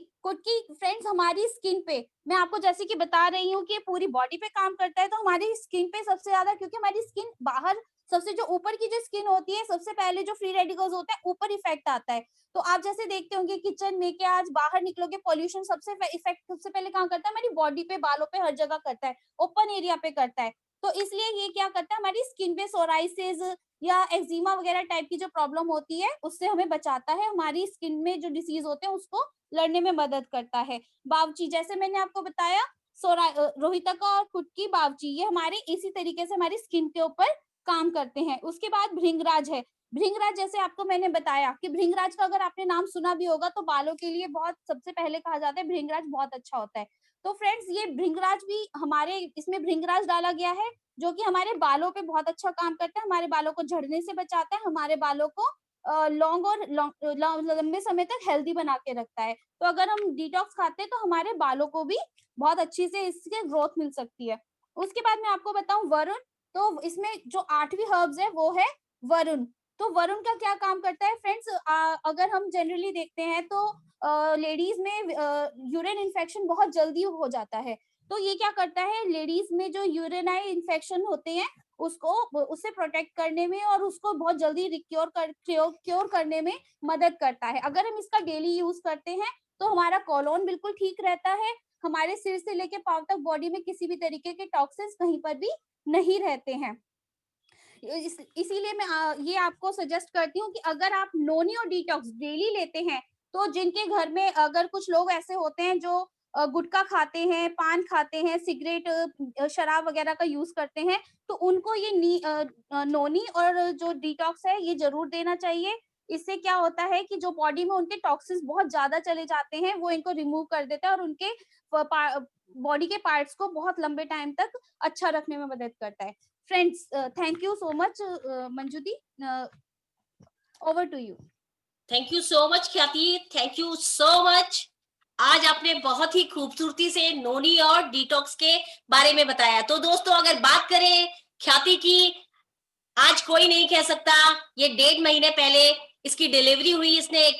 फ्रेंड्स हमारी स्किन पे, मैं आपको जैसे कि बता रही हूँ कि पूरी बॉडी पे काम करता है, तो हमारी स्किन पे सबसे ज्यादा, क्योंकि हमारी स्किन बाहर सबसे जो ऊपर की जो स्किन होती है, सबसे पहले जो फ्री रेडिकल्स होते हैं ऊपर इफेक्ट आता है। तो आप जैसे देखते होंगे किचन में कि आज बाहर निकलोगे, पॉल्यूशन सबसे इफेक्ट सबसे पहले कहाँ करता है, हमारी बॉडी पे, बालों पे, हर जगह करता है, ओपन एरिया पे करता है। तो इसलिए ये क्या करता है, हमारी स्किन पे सोराइसिस या एक्जिमा वगैरह टाइप की जो प्रॉब्लम होती है उससे हमें बचाता है। हमारी स्किन में जो डिसीज होते हैं उसको लड़ने में मदद करता है। बावची, जैसे मैंने आपको बताया, रोहितका और कुटकी, बावची, ये हमारे इसी तरीके से हमारी स्किन के ऊपर काम करते हैं। उसके बाद भृंगराज है। भृंगराज जैसे आपको मैंने बताया कि भृंगराज का अगर आपने नाम सुना भी होगा तो बालों के लिए बहुत सबसे पहले कहा जाता है भृंगराज बहुत अच्छा होता है। तो फ्रेंड्स ये भृंगराज भी हमारे, इसमें भृंगराज डाला गया है जो कि हमारे बालों पे बहुत अच्छा काम करता है, हमारे बालों को झड़ने से बचाता है, हमारे बालों को लंबे समय तक हेल्दी बना के रखता है। तो अगर हम डिटॉक्स खाते हैं तो हमारे बालों को भी बहुत अच्छी से इसके ग्रोथ मिल सकती है। उसके बाद मैं आपको बताऊं वरुण, तो इसमें जो 8वीं हर्ब्स है वो है वरुण। तो वरुण का क्या काम करता है फ्रेंड्स, अगर हम जनरली देखते हैं तो लेडीज में यूरिन इन्फेक्शन बहुत जल्दी हो जाता है। तो ये क्या करता है, लेडीज में जो यूरिनाई इन्फेक्शन होते हैं उसको, उससे प्रोटेक्ट करने में और उसको बहुत जल्दी क्योर करने में मदद करता है। अगर हम इसका डेली यूज करते हैं तो हमारा कॉलोन बिल्कुल ठीक रहता है, हमारे सिर से लेके पांव तक बॉडी में किसी भी तरीके के टॉक्सिन्स कहीं पर भी नहीं रहते हैं। इसीलिए मैं ये आपको सजेस्ट करती हूँ कि अगर आप नोनी और डिटॉक्स डेली लेते हैं, तो जिनके घर में अगर कुछ लोग ऐसे होते हैं जो गुटखा खाते हैं, पान खाते हैं, सिगरेट, शराब वगैरह का यूज करते हैं, तो उनको ये नोनी और जो डिटॉक्स है ये जरूर देना चाहिए। इससे क्या होता है कि जो बॉडी में उनके टॉक्सिन्स बहुत ज्यादा चले जाते हैं वो इनको रिमूव कर देता है और उनके बॉडी के पार्ट्स को बहुत लंबे टाइम तक अच्छा रखने में मदद करता है। Friends, thank you so much Manju di, over to you. Thank you so much Khyati, thank you so much. आज आपने बहुत ही खूबसूरती से नोनी और डिटॉक्स के बारे में बताया। तो दोस्तों अगर बात करें ख्याति की, आज कोई नहीं कह सकता, ये 1.5 महीने पहले इसकी डिलीवरी हुई, इसने एक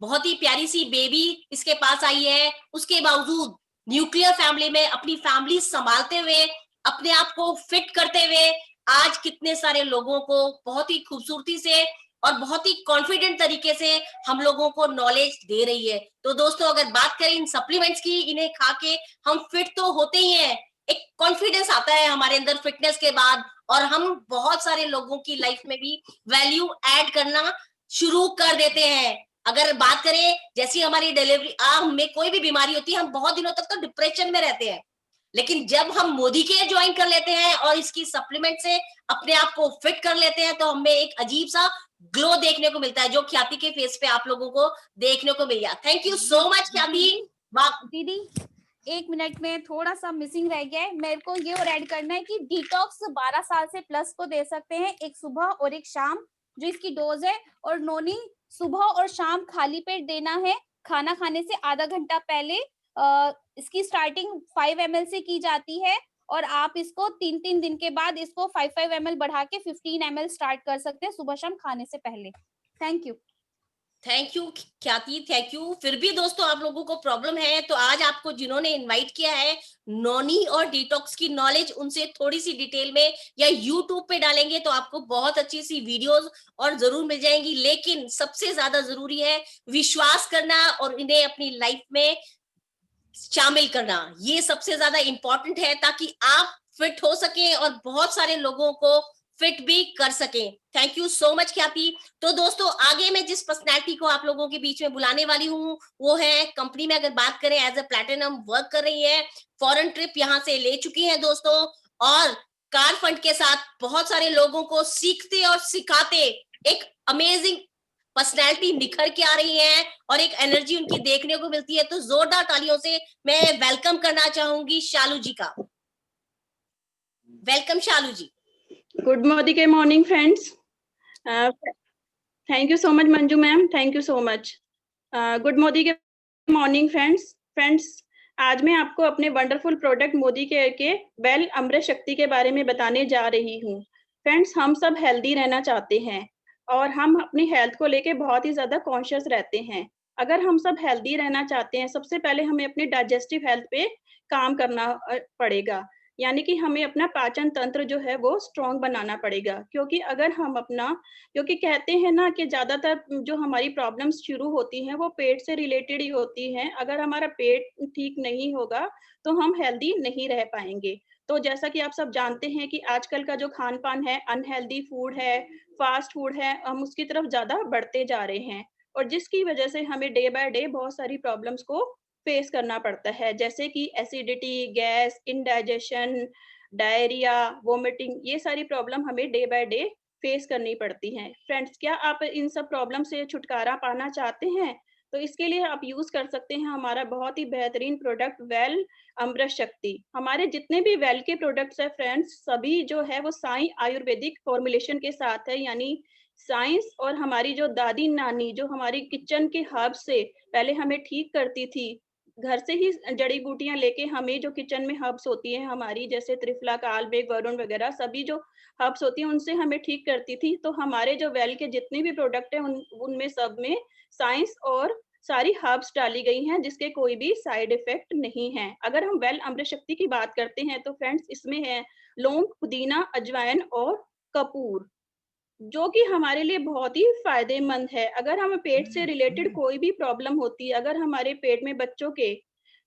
बहुत ही प्यारी सी बेबी इसके पास आई है, उसके बावजूद न्यूक्लियर फैमिली में अपनी फैमिली संभालते हुए, अपने आप को फिट करते हुए आज कितने सारे लोगों को बहुत ही खूबसूरती से और बहुत ही कॉन्फिडेंट तरीके से हम लोगों को नॉलेज दे रही है। तो दोस्तों अगर बात करें इन सप्लीमेंट्स की, इन्हें खा के हम फिट तो होते ही हैं, एक कॉन्फिडेंस आता है हमारे अंदर फिटनेस के बाद, और हम बहुत सारे लोगों की लाइफ में भी वैल्यू ऐड करना शुरू कर देते हैं। अगर बात करें जैसी हमारी डिलीवरी, हमें कोई भी बीमारी होती है, हम बहुत दिनों तक तो डिप्रेशन में रहते हैं, लेकिन जब हम मोदी केयर ज्वाइन कर लेते हैं और इसकी सप्लीमेंट से अपने आप को फिट कर लेते हैं, तो हमें एक अजीब सा ग्लो देखने को मिलता है जो ख्याति के फेस पे आप लोगों को देखने को मिल गया। थैंक यू सो मच ख्याति। दीदी 1 मिनट में थोड़ा सा मिसिंग रह गया है, मेरे को ये और ऐड करना है कि डिटॉक्स 12 साल से प्लस को दे सकते हैं, एक सुबह और एक शाम जो इसकी डोज है, और नोनी सुबह और शाम खाली पेट देना है। खाना खाने से आधा घंटा पहले इसकी स्टार्टिंग 5 ml से की जाती है और आप इसको 3-3 दिन के बाद इसको 5-5 ml बढ़ा के 15 ml स्टार्ट कर सकते हैं सुबह शाम खाने से पहले। थैंक यू ख्याति, थैंक यू। फिर भी दोस्तों आप लोगों को प्रॉब्लम है तो आज आपको जिन्होंने इनवाइट किया है नॉनी और डिटॉक्स की नॉलेज उनसे थोड़ी सी डिटेल में या यूट्यूब पे डालेंगे तो आपको बहुत अच्छी सी वीडियोस और जरूर मिल जाएंगी, लेकिन सबसे ज्यादा जरूरी है विश्वास करना और इन्हें अपनी लाइफ में शामिल करना। ये सबसे ज्यादा इंपॉर्टेंट है ताकि आप फिट हो सके और बहुत सारे लोगों को फिट भी कर सकें। थैंक यू सो मच ख्याति। तो दोस्तों आगे मैं जिस पर्सनैलिटी को आप लोगों के बीच में बुलाने वाली हूँ वो है, कंपनी में अगर बात करें एज ए प्लैटिनम वर्क कर रही है, फॉरेन ट्रिप यहाँ से ले चुकी है दोस्तों, और कार फंड के साथ बहुत सारे लोगों को सीखते और सिखाते एक अमेजिंग पर्सनैलिटी निखर के आ रही है और एक एनर्जी उनकी देखने को मिलती है। तो जोरदार तालियों से मैं वेलकम करना चाहूंगी शालू जी का। वेलकम शालू जी। गुड मोदी के morning friends. Thank you so much Manju ma'am, thank you so much. Good Modi के मॉर्निंग फ्रेंड्स, आज मैं आपको अपने वंडरफुल प्रोडक्ट मोदी केयर के वेल अमृत शक्ति के बारे में बताने जा रही हूँ। फ्रेंड्स, हम सब हेल्दी रहना चाहते हैं और हम अपनी हेल्थ को लेके बहुत ही ज्यादा कॉन्शियस रहते हैं। अगर हम सब हेल्दी रहना चाहते हैं, सबसे पहले हमें अपनी डाइजेस्टिव हेल्थ पे काम करना पड़ेगा, यानी कि हमें अपना पाचन तंत्र जो है वो स्ट्रॉन्ग बनाना पड़ेगा। क्योंकि अगर हम क्योंकि कहते हैं ना कि ज्यादातर जो हमारी प्रॉब्लम्स शुरू होती हैं वो पेट से रिलेटेड ही होती हैं। अगर हमारा पेट ठीक नहीं होगा तो हम हेल्दी नहीं रह पाएंगे। तो जैसा कि आप सब जानते हैं कि आजकल का जो खान पान है, अनहेल्दी फूड है, फास्ट फूड है, हम उसकी तरफ ज्यादा बढ़ते जा रहे हैं और जिसकी वजह से हमें डे बाय डे बहुत सारी प्रॉब्लम्स को फेस करना पड़ता है, जैसे कि acidity, gas, indigestion, diarrhoea, vomiting, ये सारी प्रॉब्लम हमें डे बाय डे फेस करनी पड़ती हैं। फ्रेंड्स, क्या आप इन सब प्रॉब्लम से छुटकारा पाना चाहते हैं? तो इसके लिए आप यूज कर सकते हैं हमारा बहुत ही बेहतरीन प्रोडक्ट वेल अमृत शक्ति। हमारे जितने भी वेल के प्रोडक्ट्स है फ्रेंड्स, सभी जो है वो साई आयुर्वेदिक फॉर्मुलेशन के साथ है, यानी साइंस और हमारी जो दादी नानी जो हमारी किचन के हर्ब से पहले हमें ठीक करती थी, घर से ही जड़ी बूटियां लेके हमें जो किचन में हर्ब्स होती है हमारी, जैसे त्रिफला, कालबेग, वरुण वगैरह, सभी जो हर्ब्स होती हैं उनसे हमें ठीक करती थी। तो हमारे जो वेल के जितने भी प्रोडक्ट हैं उनमें सब में साइंस और सारी हर्ब्स डाली गई हैं जिसके कोई भी साइड इफेक्ट नहीं है। अगर हम वेल अमृत शक्ति की बात करते हैं तो फ्रेंड्स इसमें है लौंग, पुदीना, अजवाइन और कपूर, जो कि हमारे लिए बहुत ही फायदेमंद है। अगर हमें पेट से रिलेटेड कोई भी प्रॉब्लम होती है, अगर हमारे पेट में बच्चों के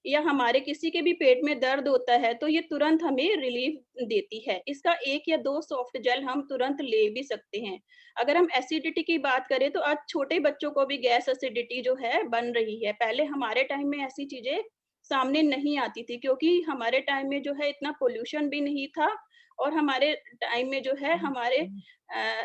या हमारे किसी के भी पेट में दर्द होता है तो ये तुरंत हमें रिलीफ देती है। इसका 1 या 2 सॉफ्ट जेल हम तुरंत ले भी सकते हैं। अगर हम एसिडिटी की बात करें तो आज छोटे बच्चों को भी गैस एसिडिटी जो है बन रही है। पहले हमारे टाइम में ऐसी चीजें सामने नहीं आती थी क्योंकि हमारे टाइम में जो है इतना पोल्यूशन भी नहीं था और हमारे टाइम में जो है हमारे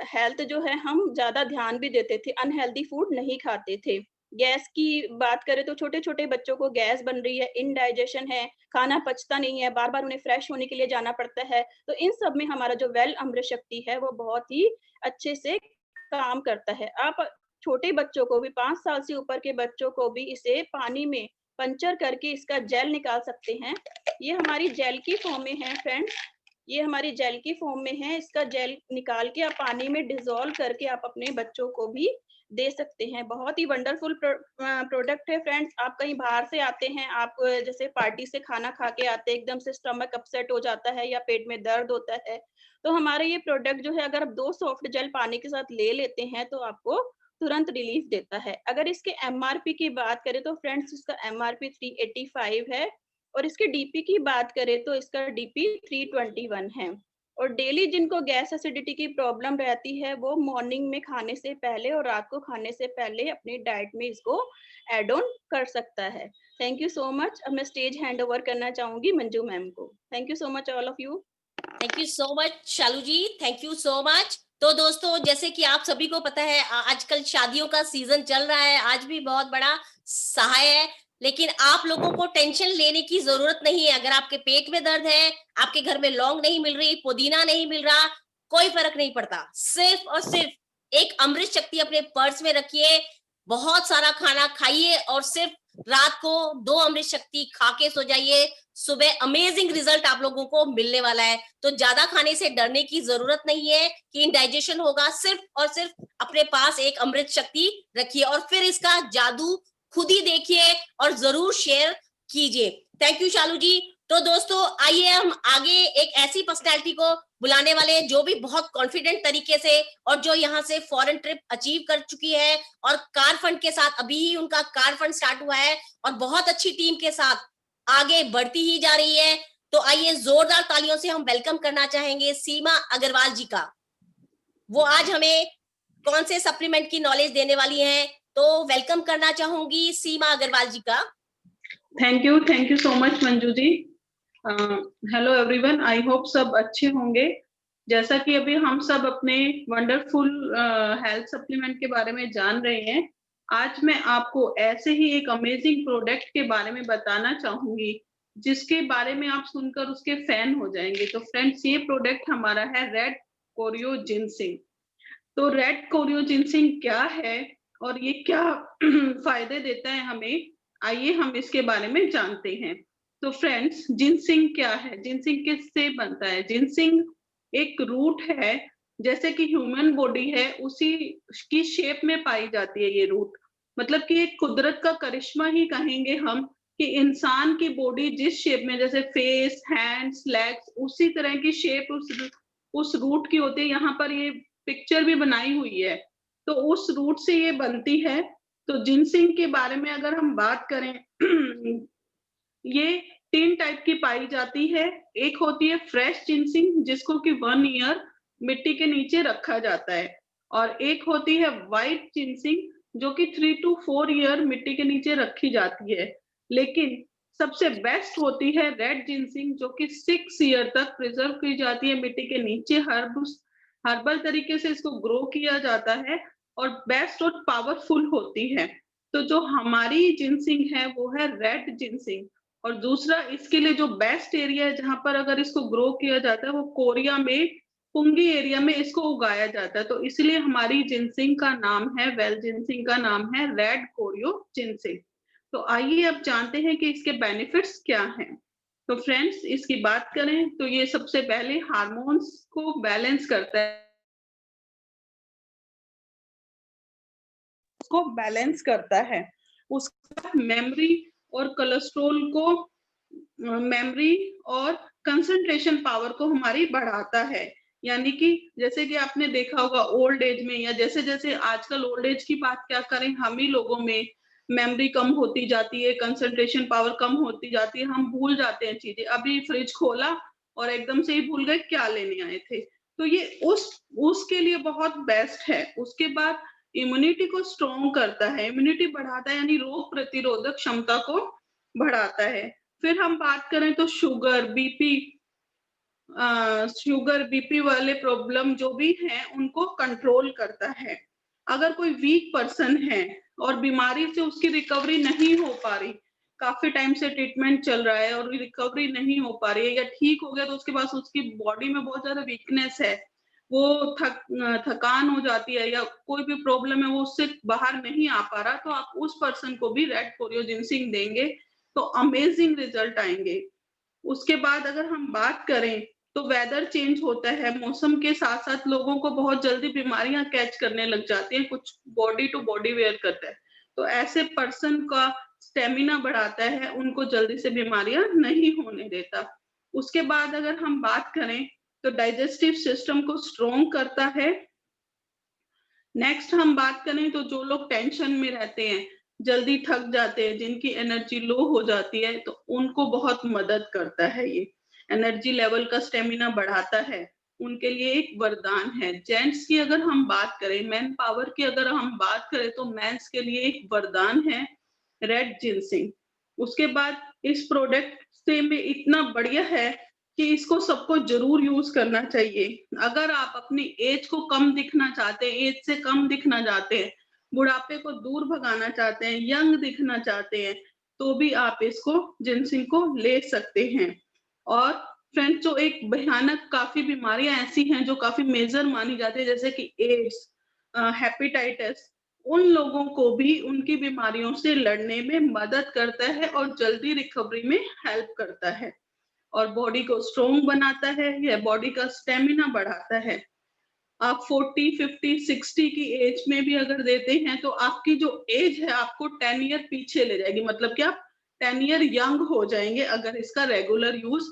हेल्थ जो है हम ज्यादा ध्यान भी देते थे, अनहेल्दी फूड नहीं खाते थे। गैस की बात करें तो छोटे छोटे बच्चों को गैस बन रही है, इनडाइजेशन है, खाना पचता नहीं है, बार बार उन्हें फ्रेश होने के लिए जाना पड़ता है। तो इन सब में हमारा जो वेल अमृत शक्ति है वो बहुत ही अच्छे से काम करता है। आप छोटे बच्चों को भी, 5 साल से ऊपर के बच्चों को भी इसे पानी में पंचर करके इसका जेल निकाल सकते हैं। ये हमारी जेल की फॉर्म में है फ्रेंड्स, ये हमारी जेल की फॉर्म में है। इसका जेल निकाल के आप पानी में डिसॉल्व करके आप अपने बच्चों को भी दे सकते हैं। बहुत ही वंडरफुल प्रोडक्ट है फ्रेंड्स। आप कहीं बाहर से आते हैं, आप जैसे पार्टी से खाना खा के आते हैं, एकदम से स्टमक अपसेट हो जाता है या पेट में दर्द होता है, तो हमारा ये प्रोडक्ट जो है अगर आप 2 सॉफ्ट जेल पानी के साथ ले लेते हैं तो आपको तुरंत रिलीफ देता है। अगर इसके एमआरपी की बात करें तो फ्रेंड्स इसका एमआरपी 385 है और इसके डीपी की बात करें तो इसका डीपी 321 है। और डेली जिनको गैस एसिडिटी की प्रॉब्लम रहती है वो मॉर्निंग में खाने से पहले और रात को खाने से पहले अपनी डाइट में इसको ऐड ऑन कर सकता है। Thank you so much. अब मैं स्टेज हैंड ओवर करना चाहूंगी मंजू मैम को। Thank you so much all of you. Thank you so much Shalu ji, thank you so much. तो दोस्तों जैसे कि आप सभी को पता है आजकल शादियों का सीजन चल रहा है, आज भी बहुत बड़ा सहाय है, लेकिन आप लोगों को टेंशन लेने की जरूरत नहीं है। अगर आपके पेट में दर्द है, आपके घर में लौंग नहीं मिल रही, पुदीना नहीं मिल रहा, कोई फर्क नहीं पड़ता। सिर्फ और सिर्फ एक अमृत शक्ति अपने पर्स में रखिए, बहुत सारा खाना खाइए और सिर्फ रात को 2 अमृत शक्ति खा के सो जाइए। सुबह अमेजिंग रिजल्ट आप लोगों को मिलने वाला है। तो ज्यादा खाने से डरने की जरूरत नहीं है कि इंडाइजेशन होगा। सिर्फ और सिर्फ अपने पास एक अमृत शक्ति रखिए और फिर इसका जादू खुद ही देखिए और जरूर शेयर कीजिए। थैंक यू शालू जी। तो दोस्तों आइए हम आगे एक ऐसी पर्सनैलिटी को बुलाने वाले हैं जो भी बहुत कॉन्फिडेंट तरीके से और जो यहाँ से फॉरेन ट्रिप अचीव कर चुकी है और कार फंड के साथ, अभी ही उनका कार फंड स्टार्ट हुआ है और बहुत अच्छी टीम के साथ आगे बढ़ती ही जा रही है। तो आइए जोरदार तालियों से हम वेलकम करना चाहेंगे सीमा अग्रवाल जी का। वो आज हमें कौन से सप्लीमेंट की नॉलेज देने वाली हैं, तो वेलकम करना चाहूंगी सीमा अग्रवाल जी का। Thank you so much Manju ji. Hello everyone, I hope सब अच्छे होंगे। जैसा कि अभी हम सब अपने वंडरफुल हेल्थ सप्लीमेंट के बारे में जान रहे हैं, आज मैं आपको ऐसे ही एक अमेजिंग प्रोडक्ट के बारे में बताना चाहूंगी जिसके बारे में आप सुनकर उसके फैन हो जाएंगे। तो फ्रेंड्स, ये प्रोडक्ट हमारा है रेड कोरियो जिनसिंग। तो रेड कोरियो जिनसिंग क्या है और ये क्या फायदे देता है हमें, आइए हम इसके बारे में जानते हैं। तो फ्रेंड्स, जिनसिंग क्या है, जिनसिंग किससे बनता है? जिनसिंग एक रूट है, जैसे कि ह्यूमन बॉडी है उसी की शेप में पाई जाती है ये रूट। मतलब कि एक कुदरत का करिश्मा ही कहेंगे हम कि इंसान की बॉडी जिस शेप में, जैसे फेस, हैंड्स, लेग्स, उसी तरह की शेप उस रूट की होती है। यहाँ पर ये पिक्चर भी बनाई हुई है, तो उस रूट से ये बनती है। तो जिनसिंग के बारे में अगर हम बात करें ये 3 टाइप की पाई जाती है। एक होती है फ्रेश जिनसिंग जिसको कि 1 ईयर मिट्टी के नीचे रखा जाता है, और एक होती है व्हाइट जिनसिंग जो कि 3 to 4 ईयर मिट्टी के नीचे रखी जाती है। लेकिन सबसे बेस्ट होती है रेड जिनसिंग जो कि 6 ईयर तक प्रिजर्व की जाती है मिट्टी के नीचे। हर्बल तरीके से इसको ग्रो किया जाता है और बेस्ट और पावरफुल होती है। तो जो हमारी जिनसिंग है वो है रेड जिनसिंग। और दूसरा, इसके लिए जो बेस्ट एरिया है जहां पर अगर इसको ग्रो किया जाता है वो कोरिया में, पुंगी एरिया में इसको उगाया जाता है। तो इसलिए हमारी जिनसिंग का नाम है, वेल जिनसिंग का नाम है रेड कोरियो जिनसिंग। तो आइए अब जानते हैं कि इसके बेनिफिट्स क्या हैं। तो फ्रेंड्स, इसकी बात करें तो ये सबसे पहले हार्मोन्स को बैलेंस करता है, उसको बैलेंस करता है। उसका मेमोरी और कोलेस्ट्रॉल को, मेमोरी और कंसंट्रेशन पावर को हमारी बढ़ाता है। यानी कि जैसे कि आपने देखा होगा ओल्ड एज में, या जैसे जैसे आजकल ओल्ड एज की बात क्या करें, हम ही लोगों में मेमोरी कम होती जाती है, कंसंट्रेशन पावर कम होती जाती है, हम भूल जाते हैं चीजें। अभी फ्रिज खोला और एकदम से ही भूल गए क्या लेने आए थे। तो ये उसके लिए बहुत बेस्ट है। उसके बाद इम्यूनिटी को स्ट्रॉन्ग करता है, इम्यूनिटी बढ़ाता है, यानी रोग प्रतिरोधक क्षमता को बढ़ाता है। फिर हम बात करें तो शुगर बीपी वाले प्रॉब्लम जो भी हैं उनको कंट्रोल करता है। अगर कोई वीक पर्सन है और बीमारी से उसकी रिकवरी नहीं हो पा रही, काफी टाइम से ट्रीटमेंट चल रहा है और रिकवरी नहीं हो पा रही है, या ठीक हो गया तो उसके पास उसकी बॉडी में बहुत ज्यादा वीकनेस है, वो थकान हो जाती है, या कोई भी प्रॉब्लम है वो उससे बाहर नहीं आ पा रहा, तो आप उस पर्सन को भी रेड कोरियो जिनसिंग देंगे तो अमेजिंग रिजल्ट आएंगे। उसके बाद अगर हम बात करें तो वेदर चेंज होता है, मौसम के साथ साथ लोगों को बहुत जल्दी बीमारियां कैच करने लग जाती हैं, कुछ बॉडी टू बॉडी वेयर करता है, तो ऐसे पर्सन का स्टेमिना बढ़ाता है, उनको जल्दी से बीमारियां नहीं होने देता। उसके बाद अगर हम बात करें तो डाइजेस्टिव सिस्टम को स्ट्रॉन्ग करता है। नेक्स्ट हम बात करें तो जो लोग टेंशन में रहते हैं, जल्दी थक जाते हैं, जिनकी एनर्जी लो हो जाती है, तो उनको बहुत मदद करता है। ये एनर्जी लेवल का स्टेमिना बढ़ाता है, उनके लिए एक वरदान है। जेंट्स की अगर हम बात करें, मैन पावर की अगर हम बात करें तो मेंस के लिए एक वरदान है रेड जिनसिंग। उसके बाद इस प्रोडक्ट से में इतना बढ़िया है कि इसको सबको जरूर यूज करना चाहिए। अगर आप अपनी एज को कम दिखना चाहते हैं, एज से कम दिखना चाहते हैं, बुढ़ापे को दूर भगाना चाहते हैं, यंग दिखना चाहते हैं, तो भी आप इसको जिनसिंग को ले सकते हैं। और फ्रेंड्स, जो एक भयानक काफी बीमारियां ऐसी हैं जो काफी मेजर मानी जाती है, जैसे कि एड्स, हेपेटाइटिस, उन लोगों को भी उनकी बीमारियों से लड़ने में मदद करता है और जल्दी रिकवरी में हेल्प करता है और बॉडी को स्ट्रोंग बनाता है, यह बॉडी का स्टेमिना बढ़ाता है। आप 40, 50, 60 की एज में भी अगर देते हैं तो आपकी जो एज है आपको 10 ईयर पीछे ले जाएगी, मतलब कि आप 10 ईयर यंग हो जाएंगे अगर इसका रेगुलर यूज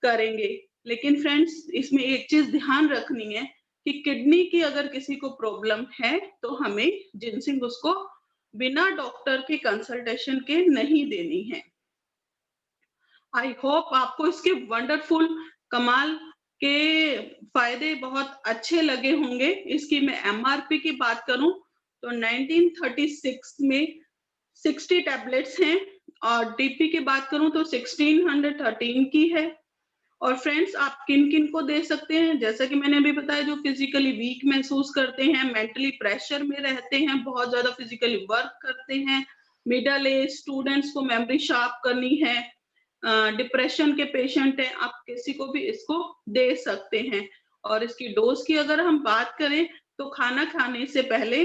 करेंगे। लेकिन फ्रेंड्स, इसमें एक चीज ध्यान रखनी है कि किडनी की अगर किसी को प्रॉब्लम है तो हमें जिंसिंग उसको बिना डॉक्टर के कंसल्टेशन के नहीं देनी है। आई होप आपको इसके वंडरफुल कमाल के फायदे बहुत अच्छे लगे होंगे। इसकी मैं एमआरपी की बात करूं तो 1936 में 60 टैबलेट्स हैं और डीपी की बात करूं तो 1613 की है। और फ्रेंड्स, आप किन किन को दे सकते हैं, जैसा कि मैंने अभी बताया, जो फिजिकली वीक महसूस करते हैं, मेंटली प्रेशर में रहते हैं, बहुत ज्यादा फिजिकली वर्क करते हैं, मिडिल एज स्टूडेंट्स को मेमोरी शार्प करनी है, डिप्रेशन के पेशेंट हैं, आप किसी को भी इसको दे सकते हैं। और इसकी डोज की अगर हम बात करें तो खाना खाने से पहले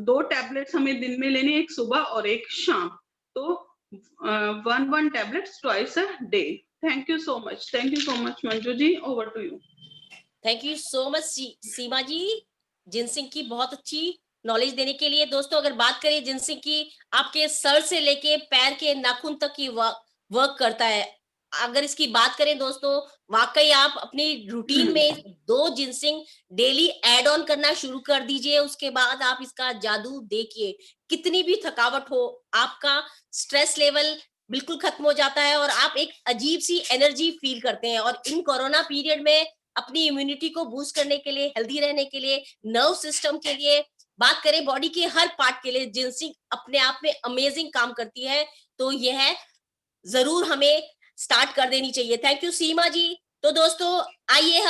2 टैबलेट्स हमें दिन में लेनी, एक सुबह और एक शाम। तो 1 tablets twice a day. Thank you so much Manju ji, over to you. Thank you so much Seema ji, ginseng की बहुत अच्छी नॉलेज देने के लिए। दोस्तों, अगर बात करें जिनसिंग की, आपके सर से लेके पैर के नाखून तक की वर्क करता है। अगर इसकी बात करें दोस्तों, वाकई आप अपनी रूटीन में 2 जिनसिंग डेली ऐड ऑन करना शुरू कर दीजिए। उसके बाद आप इसका जादू देखिए, कितनी भी थकावट हो, आपका स्ट्रेस लेवल बिल्कुल खत्म हो जाता है और आप एक अजीब सी एनर्जी फील करते हैं। और इन कोरोना पीरियड में अपनी इम्यूनिटी को बूस्ट करने के लिए, हेल्दी रहने के लिए, नर्व सिस्टम के लिए, बात करें बॉडी के हर पार्ट के लिए, जिनसिंग अपने आप में अमेजिंग काम करती है। तो यह जरूर हमें स्टार्ट कर देनी चाहिए। थैंक यू सीमा जी। तो दोस्तों, आइए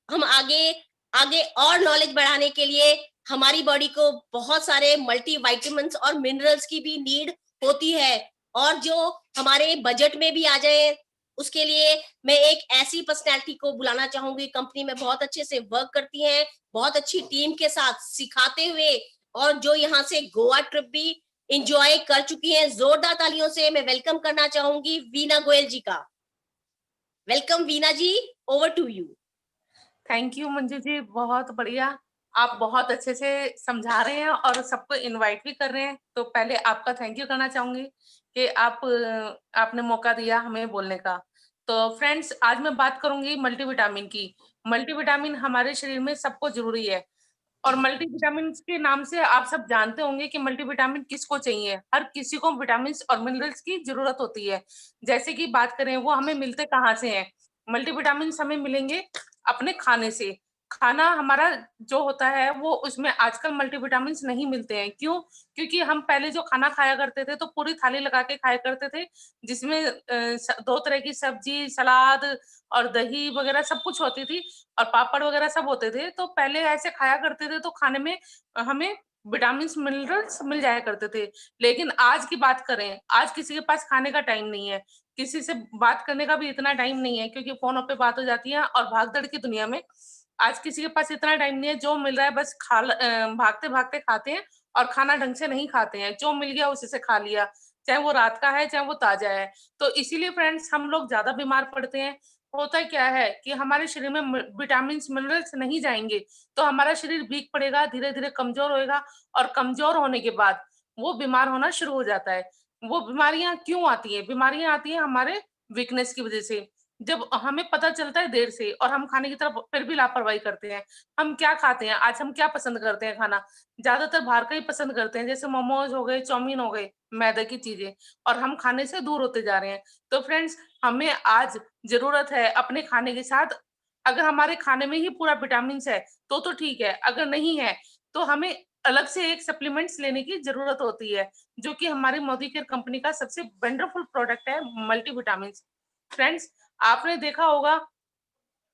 हम आगे और नॉलेज बढ़ाने के लिए, हमारी बॉडी को बहुत सारे मल्टी विटामिन्स और मिनरल्स की भी नीड होती है और जो हमारे बजट में भी आ जाए, उसके लिए मैं एक ऐसी पर्सनैलिटी को बुलाना चाहूंगी। कंपनी में बहुत अच्छे से वर्क करती हैं, बहुत अच्छी टीम के साथ सिखाते हुए, और जो यहाँ से गोवा ट्रिप भी एंजॉय कर चुकी हैं। जोरदार तालियों से मैं वेलकम करना चाहूंगी वीना गोयल जी का। Welcome Veena ji, over to you. Thank you Manju ji, बहुत बढ़िया, आप बहुत अच्छे से समझा रहे हैं और सबको इनवाइट भी कर रहे हैं। तो पहले आपका थैंक यू करना चाहूंगी कि आपने मौका दिया हमें बोलने का। तो फ्रेंड्स, आज मैं बात करूंगी मल्टीविटामिन की। मल्टीविटामिन हमारे शरीर में सबको जरूरी है और मल्टीविटामिन के नाम से आप सब जानते होंगे कि मल्टीविटामिन किसको चाहिए। हर किसी को विटामिन और मिनरल्स की जरूरत होती है। जैसे कि बात करें वो हमें मिलते कहाँ से हैं, मल्टीविटामिन हमें मिलेंगे अपने खाने से। खाना हमारा जो होता है वो उसमें आजकल मल्टीविटामिन नहीं मिलते हैं। क्यों? क्योंकि हम पहले जो खाना खाया करते थे तो पूरी थाली लगा के खाया करते थे, जिसमें 2 तरह की सब्जी, सलाद और दही वगैरह सब कुछ होती थी और पापड़ वगैरह सब होते थे। तो पहले ऐसे खाया करते थे तो खाने में हमें विटामिन मिनरल्स मिल जाया करते थे। लेकिन आज की बात करें, आज किसी के पास खाने का टाइम नहीं है, किसी से बात करने का भी इतना टाइम नहीं है, क्योंकि फोनों पे बात हो जाती है और भागदड़ की दुनिया में आज किसी के पास इतना टाइम नहीं है। जो मिल रहा है बस भागते भागते खाते हैं और खाना ढंग से नहीं खाते हैं। जो मिल गया उसी से खा लिया, चाहे वो रात का है चाहे वो ताजा है। तो इसीलिए फ्रेंड्स, हम लोग ज्यादा बीमार पड़ते हैं। होता क्या है कि हमारे शरीर में विटामिन मिनरल्स नहीं जाएंगे तो हमारा शरीर वीक पड़ेगा, धीरे धीरे कमजोर होएगा और कमजोर होने के बाद वो बीमार होना शुरू हो जाता है। वो बीमारियां क्यों आती है? बीमारियां आती है हमारे वीकनेस की वजह से। जब हमें पता चलता है देर से और हम खाने की तरफ फिर भी लापरवाही करते हैं। हम क्या खाते हैं? आज हम क्या पसंद करते हैं खाना? ज्यादातर बाहर का ही पसंद करते हैं, जैसे मोमोज हो गए, चाउमीन हो गए, मैदे की चीजें, और हम खाने से दूर होते जा रहे हैं। तो फ्रेंड्स, हमें आज जरूरत है अपने खाने के साथ, अगर हमारे खाने में ही पूरा विटामिन है तो ठीक है, अगर नहीं है तो हमें अलग से एक सप्लीमेंट्स लेने की जरूरत होती है, जो कि हमारी मोदी केयर कंपनी का सबसे वंडरफुल प्रोडक्ट है, मल्टीविटामिन। फ्रेंड्स, आपने देखा होगा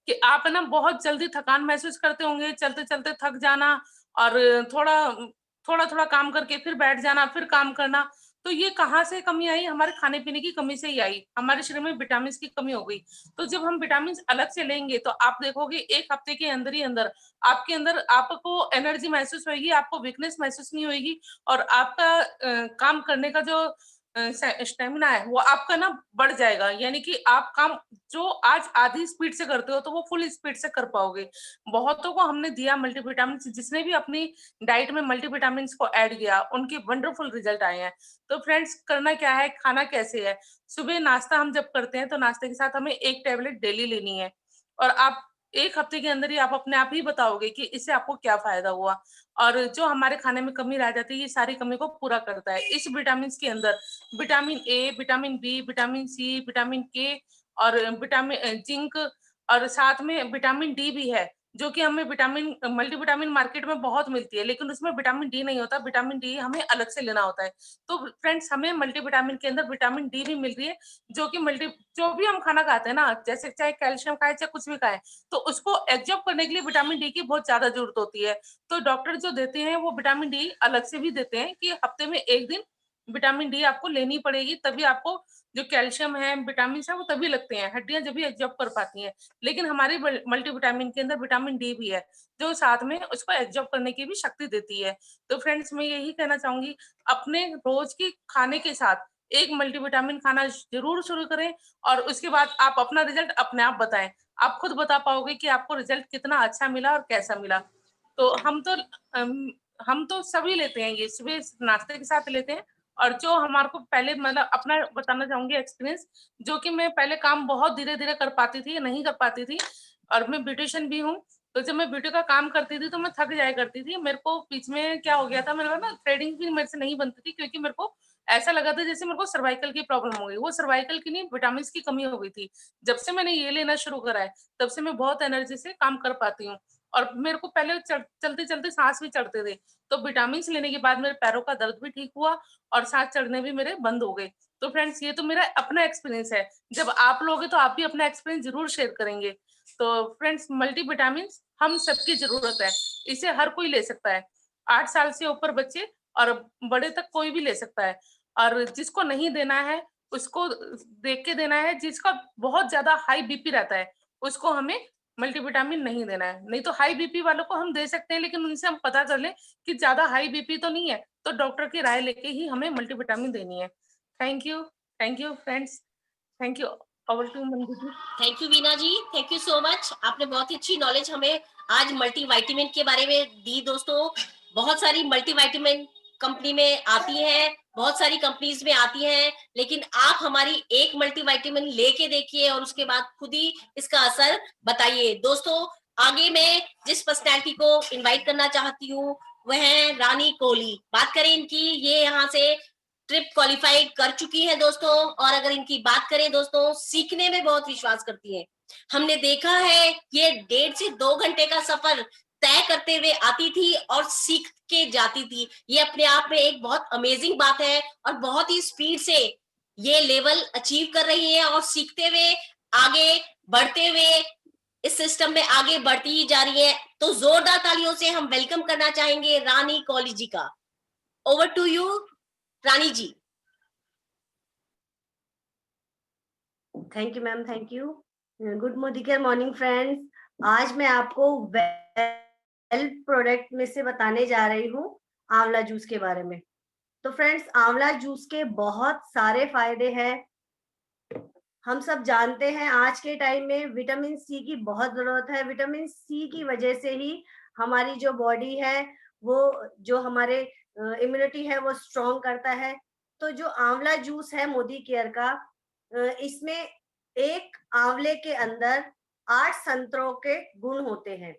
कि आप ना बहुत जल्दी थकान महसूस करते होंगे, चलते चलते थक जाना और थोड़ा थोड़ा काम करके फिर बैठ जाना, फिर काम करना। तो ये कहाँ से कमी आई? हमारे खाने पीने की कमी से ही आई, हमारे शरीर में विटामिन की कमी हो गई। तो जब हम विटामिन अलग से लेंगे तो आप देखोगे 1 हफ्ते के अंदर ही अंदर आपके अंदर आपको एनर्जी महसूस होगी, आपको वीकनेस महसूस नहीं होगी और आपका काम करने का जो स्टेमिना है वो आपका ना बढ़ जाएगा। यानी कि आप काम जो आज आधी स्पीड से करते हो तो वो फुल स्पीड से कर पाओगे। बहुतों को हमने दिया मल्टीविटामिन, जिसने भी अपनी डाइट में मल्टीविटामिन को ऐड किया उनके वंडरफुल रिजल्ट आए हैं। तो फ्रेंड्स, करना क्या है, खाना कैसे है? सुबह नाश्ता हम जब करते हैं तो नाश्ते के साथ हमें 1 टैबलेट डेली लेनी है और आप 1 हफ्ते के अंदर ही आप अपने आप ही बताओगे कि इससे आपको क्या फायदा हुआ। और जो हमारे खाने में कमी रह जाती है ये सारी कमी को पूरा करता है। इस विटामिन के अंदर vitamin A, vitamin B, vitamin C, vitamin K और विटामिन जिंक और साथ में विटामिन डी भी है, जो कि हमें विटामिन मल्टीविटामिन मार्केट में बहुत मिलती है, लेकिन उसमें विटामिन डी नहीं होता। विटामिन डी हमें अलग से लेना होता है। तो फ्रेंड्स, हमें मल्टीविटामिन के अंदर विटामिन डी भी मिल रही है, जो कि जो भी हम खाना खाते हैं ना, जैसे चाहे कैल्शियम खाए चाहे कुछ भी खाए, तो उसको एब्जॉर्ब करने के लिए विटामिन डी की बहुत ज्यादा जरूरत होती है। तो डॉक्टर जो देते हैं वो विटामिन डी अलग से भी देते हैं कि हफ्ते में 1 दिन विटामिन डी आपको लेनी पड़ेगी, तभी आपको जो कैल्शियम है, विटामिन है वो तभी लगते हैं, हड्डियां जब भी एब्जॉर्ब कर पाती हैं। लेकिन हमारे मल्टीविटामिन के अंदर विटामिन डी भी है, जो साथ में उसको एब्जॉर्ब करने की भी शक्ति देती है। तो फ्रेंड्स, मैं यही कहना चाहूंगी, अपने रोज की खाने के साथ एक मल्टीविटामिन खाना जरूर शुरू करें और उसके बाद आप अपना रिजल्ट अपने आप बताएं। आप खुद बता पाओगे कि आपको रिजल्ट कितना अच्छा मिला और कैसा मिला। तो हम तो सभी लेते हैं, ये सुबह नाश्ते के साथ लेते हैं। और जो हमारे को पहले, मतलब अपना बताना चाहूंगी एक्सपीरियंस, जो कि मैं पहले काम बहुत धीरे धीरे कर पाती थी, नहीं कर पाती थी, और मैं ब्यूटिशियन भी हूँ। तो जब मैं ब्यूटी का काम करती थी तो मैं थक जाया करती थी। मेरे को बीच में क्या हो गया था, मेरे को ना थ्रेडिंग भी मेरे से नहीं बनती थी, क्योंकि मेरे को ऐसा लगा था जैसे मेरे को सर्वाइकल की प्रॉब्लम हो गई। वो सर्वाइकल की नहीं, विटामिन की कमी हो गई थी। जब से मैंने ये लेना शुरू करा है तब से मैं बहुत एनर्जी से काम कर पाती हूँ। और मेरे को पहले चलते चलते सांस भी चढ़ते थे, तो विटामिन लेने के बाद मेरे पैरों का दर्द भी ठीक हुआ और सांस चढ़ने भी मेरे बंद हो गए। तो फ्रेंड्स, ये तो मेरा अपना एक्सपीरियंस है। जब आप लोगे तो आप भी अपना एक्सपीरियंस जरूर शेयर करेंगे। तो फ्रेंड्स, मल्टीविटामिन हम सबकी जरूरत है, इसे हर कोई ले सकता है। 8 साल से ऊपर बच्चे और बड़े तक कोई भी ले सकता है। और जिसको नहीं देना है उसको देख के देना है। जिसका बहुत ज्यादा हाई बीपी रहता है उसको हमें मल्टीविटामिन नहीं देना है। नहीं तो हाई बीपी वालों को हम दे सकते हैं, लेकिन उनसे हम पता कर लें कि ज्यादा हाई बीपी तो नहीं है, तो डॉक्टर की राय लेके ही हमें मल्टीविटामिन देनी है। Thank you friends, thank you. Over to Manju ji. Thank you Veena ji, thank you so much. आपने बहुत ही अच्छी नॉलेज हमें आज मल्टीविटामिन के बारे में दी। दोस्तों, बहुत सारी मल्टीविटामिन कंपनी में आती है, बहुत सारी कंपनीज में आती हैं, लेकिन आप हमारी एक मल्टीविटामिन लेके देखिए और उसके बाद खुद ही इसका असर बताइए। दोस्तों, आगे मैं जिस पर्सनैलिटी को इनवाइट करना चाहती हूँ वह है रानी कोहली। बात करें इनकी, ये यहाँ से ट्रिप क्वालिफाइड कर चुकी है दोस्तों। और अगर इनकी बात करें दोस्तों, सीखने में बहुत विश्वास करती हैं। हमने देखा है ये 1.5 से 2 घंटे का सफर तय करते हुए आती थी और सीख के जाती थी। ये अपने आप में एक बहुत अमेजिंग बात है और बहुत ही स्पीड से ये लेवल अचीव कर रही है और सीखते हुए आगे बढ़ते हुए इस सिस्टम में आगे बढ़ती ही जा रही है। तो जोरदार तालियों से हम वेलकम करना चाहेंगे रानी कोहली जी का। Over to you Rani ji. Thank you ma'am, thank you. Good morning friends. आज मैं आपको वेल प्रोडक्ट में से बताने जा रही हूँ आंवला जूस के बारे में। तो फ्रेंड्स, आंवला जूस के बहुत सारे फायदे हैं। हम सब जानते हैं आज के टाइम में विटामिन सी की बहुत जरूरत है। विटामिन सी की वजह से ही हमारी जो बॉडी है, वो जो हमारे इम्यूनिटी है वो स्ट्रॉन्ग करता है। तो जो आंवला जूस है मोदी केयर का, इसमें एक आंवले के अंदर 8 संतरों के गुण होते हैं।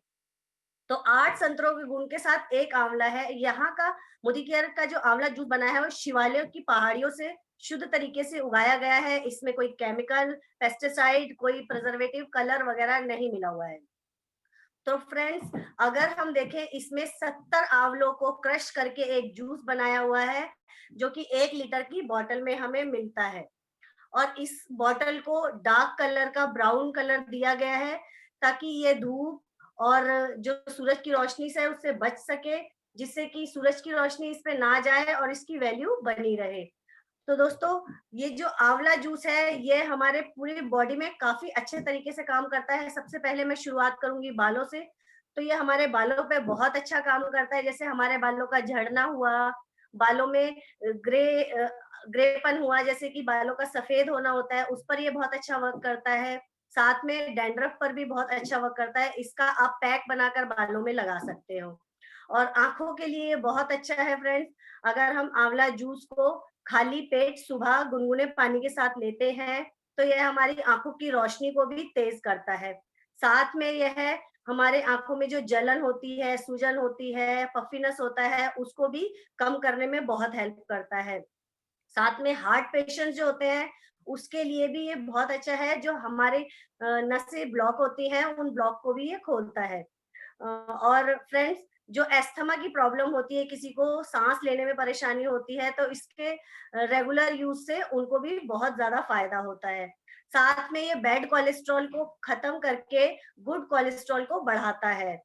तो 8 संतरों के गुण के साथ एक आंवला है। यहाँ का मोदी केयर का जो आंवला जूस बना है वो शिवालयों की पहाड़ियों से शुद्ध तरीके से उगाया गया है। इसमें कोई केमिकल, पेस्टिसाइड, कोई प्रिजर्वेटिव, कलर वगैरह नहीं मिला हुआ है। तो फ्रेंड्स, अगर हम देखें, इसमें 70 आंवलों को क्रश करके एक जूस बनाया हुआ है, जो कि 1 लीटर की बोतल में हमें मिलता है। और इस बोतल को डार्क कलर का ब्राउन कलर दिया गया है, ताकि ये धूप और जो सूरज की रोशनी से उससे बच सके, जिससे कि सूरज की रोशनी इस पे ना जाए और इसकी वैल्यू बनी रहे। तो दोस्तों ये जो आंवला जूस है ये हमारे पूरी बॉडी में काफी अच्छे तरीके से काम करता है। सबसे पहले मैं शुरुआत करूंगी बालों से। तो ये हमारे बालों पे बहुत अच्छा काम करता है। जैसे हमारे बालों का झड़ना हुआ, बालों में ग्रेपन हुआ, जैसे कि बालों का सफेद होना होता है, उस पर ये बहुत अच्छा वर्क करता है। साथ में डैंड्रफ पर भी बहुत अच्छा वर्क करता है। इसका आप पैक बनाकर बालों में लगा सकते हो। और आंखों के लिए बहुत अच्छा है फ्रेंड्स। अगर हम आंवला जूस को खाली पेट सुबह गुनगुने पानी के साथ लेते हैं तो यह हमारी आंखों की रोशनी को भी तेज करता है। साथ में यह हमारे आंखों में जो जलन होती है, सूजन होती है, पफीनेस होता है, उसको भी कम करने में बहुत हेल्प करता है। साथ में हार्ट पेशेंट जो होते हैं उसके लिए भी ये बहुत अच्छा है। जो हमारे नसें ब्लॉक होती हैं उन ब्लॉक को भी ये खोलता है। और फ्रेंड्स जो एस्थमा की प्रॉब्लम होती है, किसी को सांस लेने में परेशानी होती है, तो इसके रेगुलर यूज से उनको भी बहुत ज्यादा फायदा होता है। साथ में ये बैड कोलेस्ट्रॉल को खत्म करके गुड कोलेस्ट्रॉल को बढ़ाता है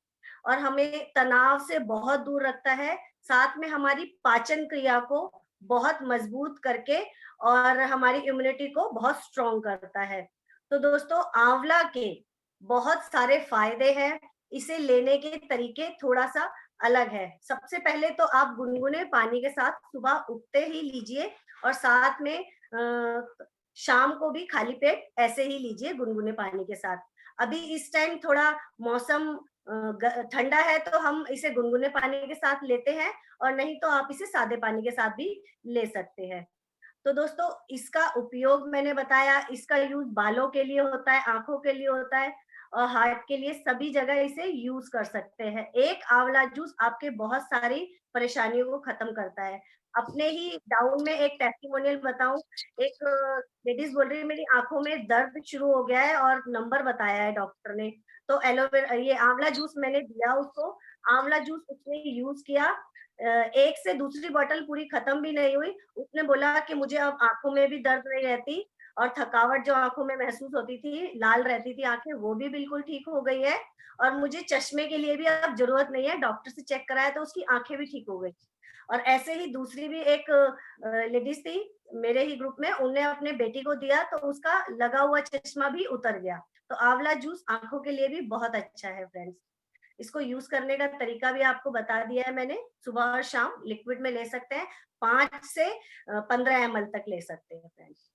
और हमें तनाव से बहुत दूर रखता है। साथ में हमारी पाचन क्रिया को बहुत मजबूत करके और हमारी इम्यूनिटी को बहुत स्ट्रॉन्ग करता है। तो दोस्तों आंवला के बहुत सारे फायदे हैं। इसे लेने के तरीके थोड़ा सा अलग है। सबसे पहले तो आप गुनगुने पानी के साथ सुबह उठते ही लीजिए और साथ में शाम को भी खाली पेट ऐसे ही लीजिए गुनगुने पानी के साथ। अभी इस टाइम थोड़ा मौसम ठंडा है तो हम इसे गुनगुने पानी के साथ लेते हैं और नहीं तो आप इसे सादे पानी के साथ भी ले सकते हैं। तो दोस्तों इसका उपयोग मैंने बताया, इसका यूज बालों के लिए होता है, आंखों के लिए होता है और हार्ट के लिए, सभी जगह इसे यूज कर सकते हैं। एक आंवला जूस आपके बहुत सारी परेशानियों को खत्म करता है। अपने ही डाउन में एक टेस्टिमोनियल बताऊं, एक लेडीज बोल रही है मेरी आंखों में दर्द शुरू हो गया है और नंबर बताया है डॉक्टर ने, तो एलोवेरा ये आंवला जूस मैंने दिया उसको। आंवला जूस उसने यूज किया, एक से दूसरी बोतल पूरी खत्म भी नहीं हुई। उसने बोला कि मुझे अब आंखों में भी दर्द नहीं रहती और थकावट जो आंखों में महसूस होती थी, लाल रहती थी आंखें, वो भी बिल्कुल ठीक हो गई है और मुझे चश्मे के लिए भी अब जरूरत नहीं है। डॉक्टर से चेक कराया तो उसकी आंखें भी ठीक हो गई। और ऐसे ही दूसरी भी एक लेडीज थी मेरे ही ग्रुप में, उन्हें अपने बेटी को दिया तो उसका लगा हुआ चश्मा भी उतर गया। तो आंवला जूस आंखों के लिए भी बहुत अच्छा है फ्रेंड्स। इसको यूज करने का तरीका भी आपको बता दिया है मैंने। सुबह और शाम लिक्विड में ले सकते हैं, 5 से 15 ml तक ले सकते हैं फ्रेंड्स।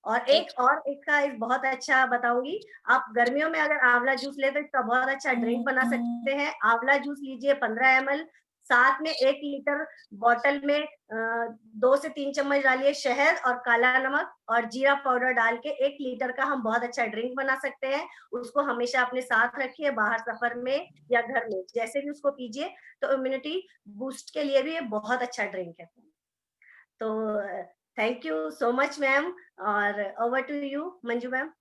और एक का बहुत अच्छा बताऊंगी, आप गर्मियों में अगर आंवला जूस ले तो इसका बहुत अच्छा ड्रिंक बना सकते हैं। आंवला जूस लीजिए 15 ml, साथ में 1 लीटर बॉटल में 2 से 3 चम्मच डालिए शहद और काला नमक और जीरा पाउडर डाल के 1 लीटर का हम बहुत अच्छा ड्रिंक बना सकते हैं। उसको हमेशा अपने साथ रखिए, बाहर सफर में या घर में जैसे भी उसको पीजिए, तो इम्यूनिटी बूस्ट के लिए भी ये बहुत अच्छा ड्रिंक है। तो thank you so much ma'am, और over to you Manju ma'am.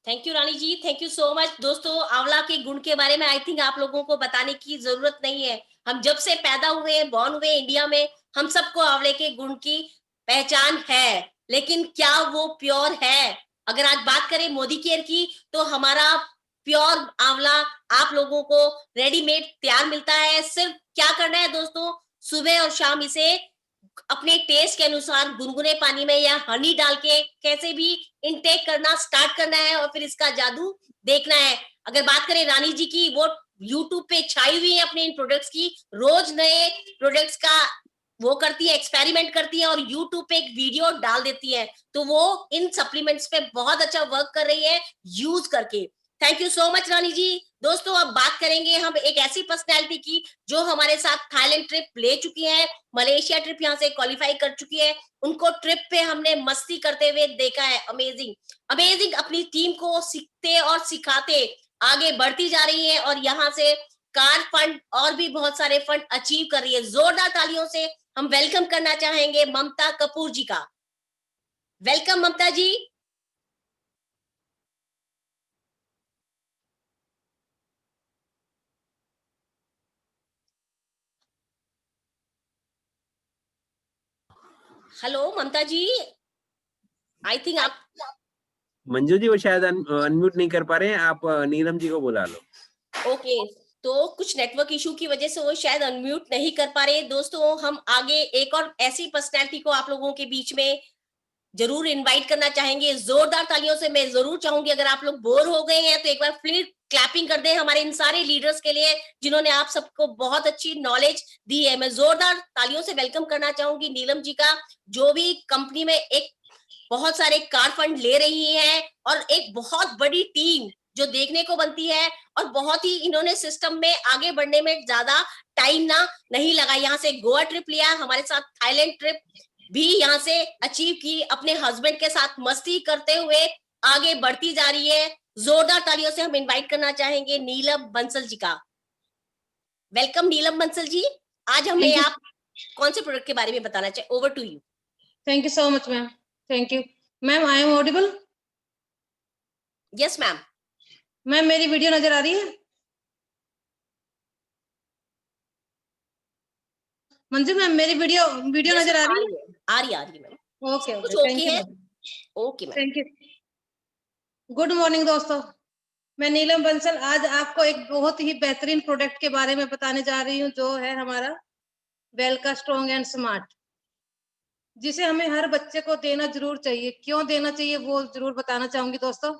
Thank you Rani ji, thank you so much. दोस्तों आंवला के गुण के बारे में आई थिंक आप लोगों को बताने की जरूरत नहीं है। हम जब से पैदा हुए, बॉर्न हुए इंडिया में, हम सबको आंवले के गुण की पहचान है, लेकिन क्या वो प्योर है? अगर आज बात करें मोदी केयर की, तो हमारा प्योर आंवला आप लोगों को रेडीमेड तैयार मिलता है। सिर्फ क्या करना है दोस्तों, सुबह और शाम इसे अपने टेस्ट के अनुसार गुनगुने पानी में या हनी डाल के कैसे भी इनटेक करना स्टार्ट करना है और फिर इसका जादू देखना है। अगर बात करें रानी जी की, वो YouTube पे छाई हुई है अपने इन प्रोडक्ट्स की, रोज नए प्रोडक्ट्स का वो करती है, एक्सपेरिमेंट करती है और YouTube पे एक वीडियो डाल देती है। तो वो इन सप्लीमेंट्स पे बहुत अच्छा वर्क कर रही है यूज करके। थैंक यू सो मच रानी जी। दोस्तों अब बात करेंगे हम एक ऐसी पर्सनैलिटी की जो हमारे साथ थाईलैंड ट्रिप ले चुकी है, मलेशिया ट्रिप यहाँ से क्वालिफाई कर चुकी है। उनको ट्रिप पे हमने मस्ती करते हुए देखा है। अमेजिंग अमेजिंग, अपनी टीम को सीखते और सिखाते आगे बढ़ती जा रही है और यहाँ से कार फंड और भी बहुत सारे फंड अचीव कर रही है। जोरदार तालियों से हम वेलकम करना चाहेंगे ममता कपूर जी का। Welcome Mamta ji. Hello Mamta ji, I think आप मंजू जी वो शायद अनम्यूट नहीं कर पा रहे हैं, आप नीलम जी को बुला लो। ओके तो कुछ नेटवर्क इशू की वजह से वो शायद अनम्यूट नहीं कर पा रहे। दोस्तों हम आगे एक और ऐसी पर्सनैलिटी को आप लोगों के बीच में जरूर इनवाइट करना चाहेंगे। जोरदार तालियों से मैं जरूर चाहूंगी, अगर आप लोग बोर हो गए हैं तो एक बार प्लीज क्लैपिंग कर दें हमारे इन सारे लीडर्स के लिए जिन्होंने आप सबको बहुत अच्छी नॉलेज दी है। मैं जोरदार तालियों से वेलकम करना चाहूंगी नीलम जी का, जो भी कंपनी में एक बहुत सारे कार फंड ले रही है और एक बहुत बड़ी टीम जो देखने को बनती है, और बहुत ही इन्होंने सिस्टम में आगे बढ़ने में ज्यादा टाइम नहीं लगा। यहाँ से गोवा ट्रिप लिया, हमारे साथ थाईलैंड ट्रिप भी यहाँ से अचीव की, अपने हस्बैंड के साथ मस्ती करते हुए आगे बढ़ती जा रही है। जोरदार तालियों से हम इनवाइट करना चाहेंगे नीलम बंसल जी का। वेलकम नीलम बंसल जी, आज हमें आप कौन से प्रोडक्ट के बारे में बताना चाहिए? Over to you. Thank you so much ma'am, thank you ma'am. I am audible? Yes ma'am. Ma'am मेरी वीडियो नजर आ रही है? मंजू मैम मेरी वीडियो नजर आ रही है? आ रही है मैम। ओके कुछ ओके, ओके है? Okay ma'am, thank you. Good morning दोस्तों, मैं नीलम बंसल आज आपको एक बहुत ही बेहतरीन प्रोडक्ट के बारे में बताने जा रही हूँ, जो है हमारा वेल का स्ट्रॉन्ग एंड स्मार्ट, जिसे हमें हर बच्चे को देना जरूर चाहिए। क्यों देना चाहिए वो जरूर बताना चाहूंगी दोस्तों।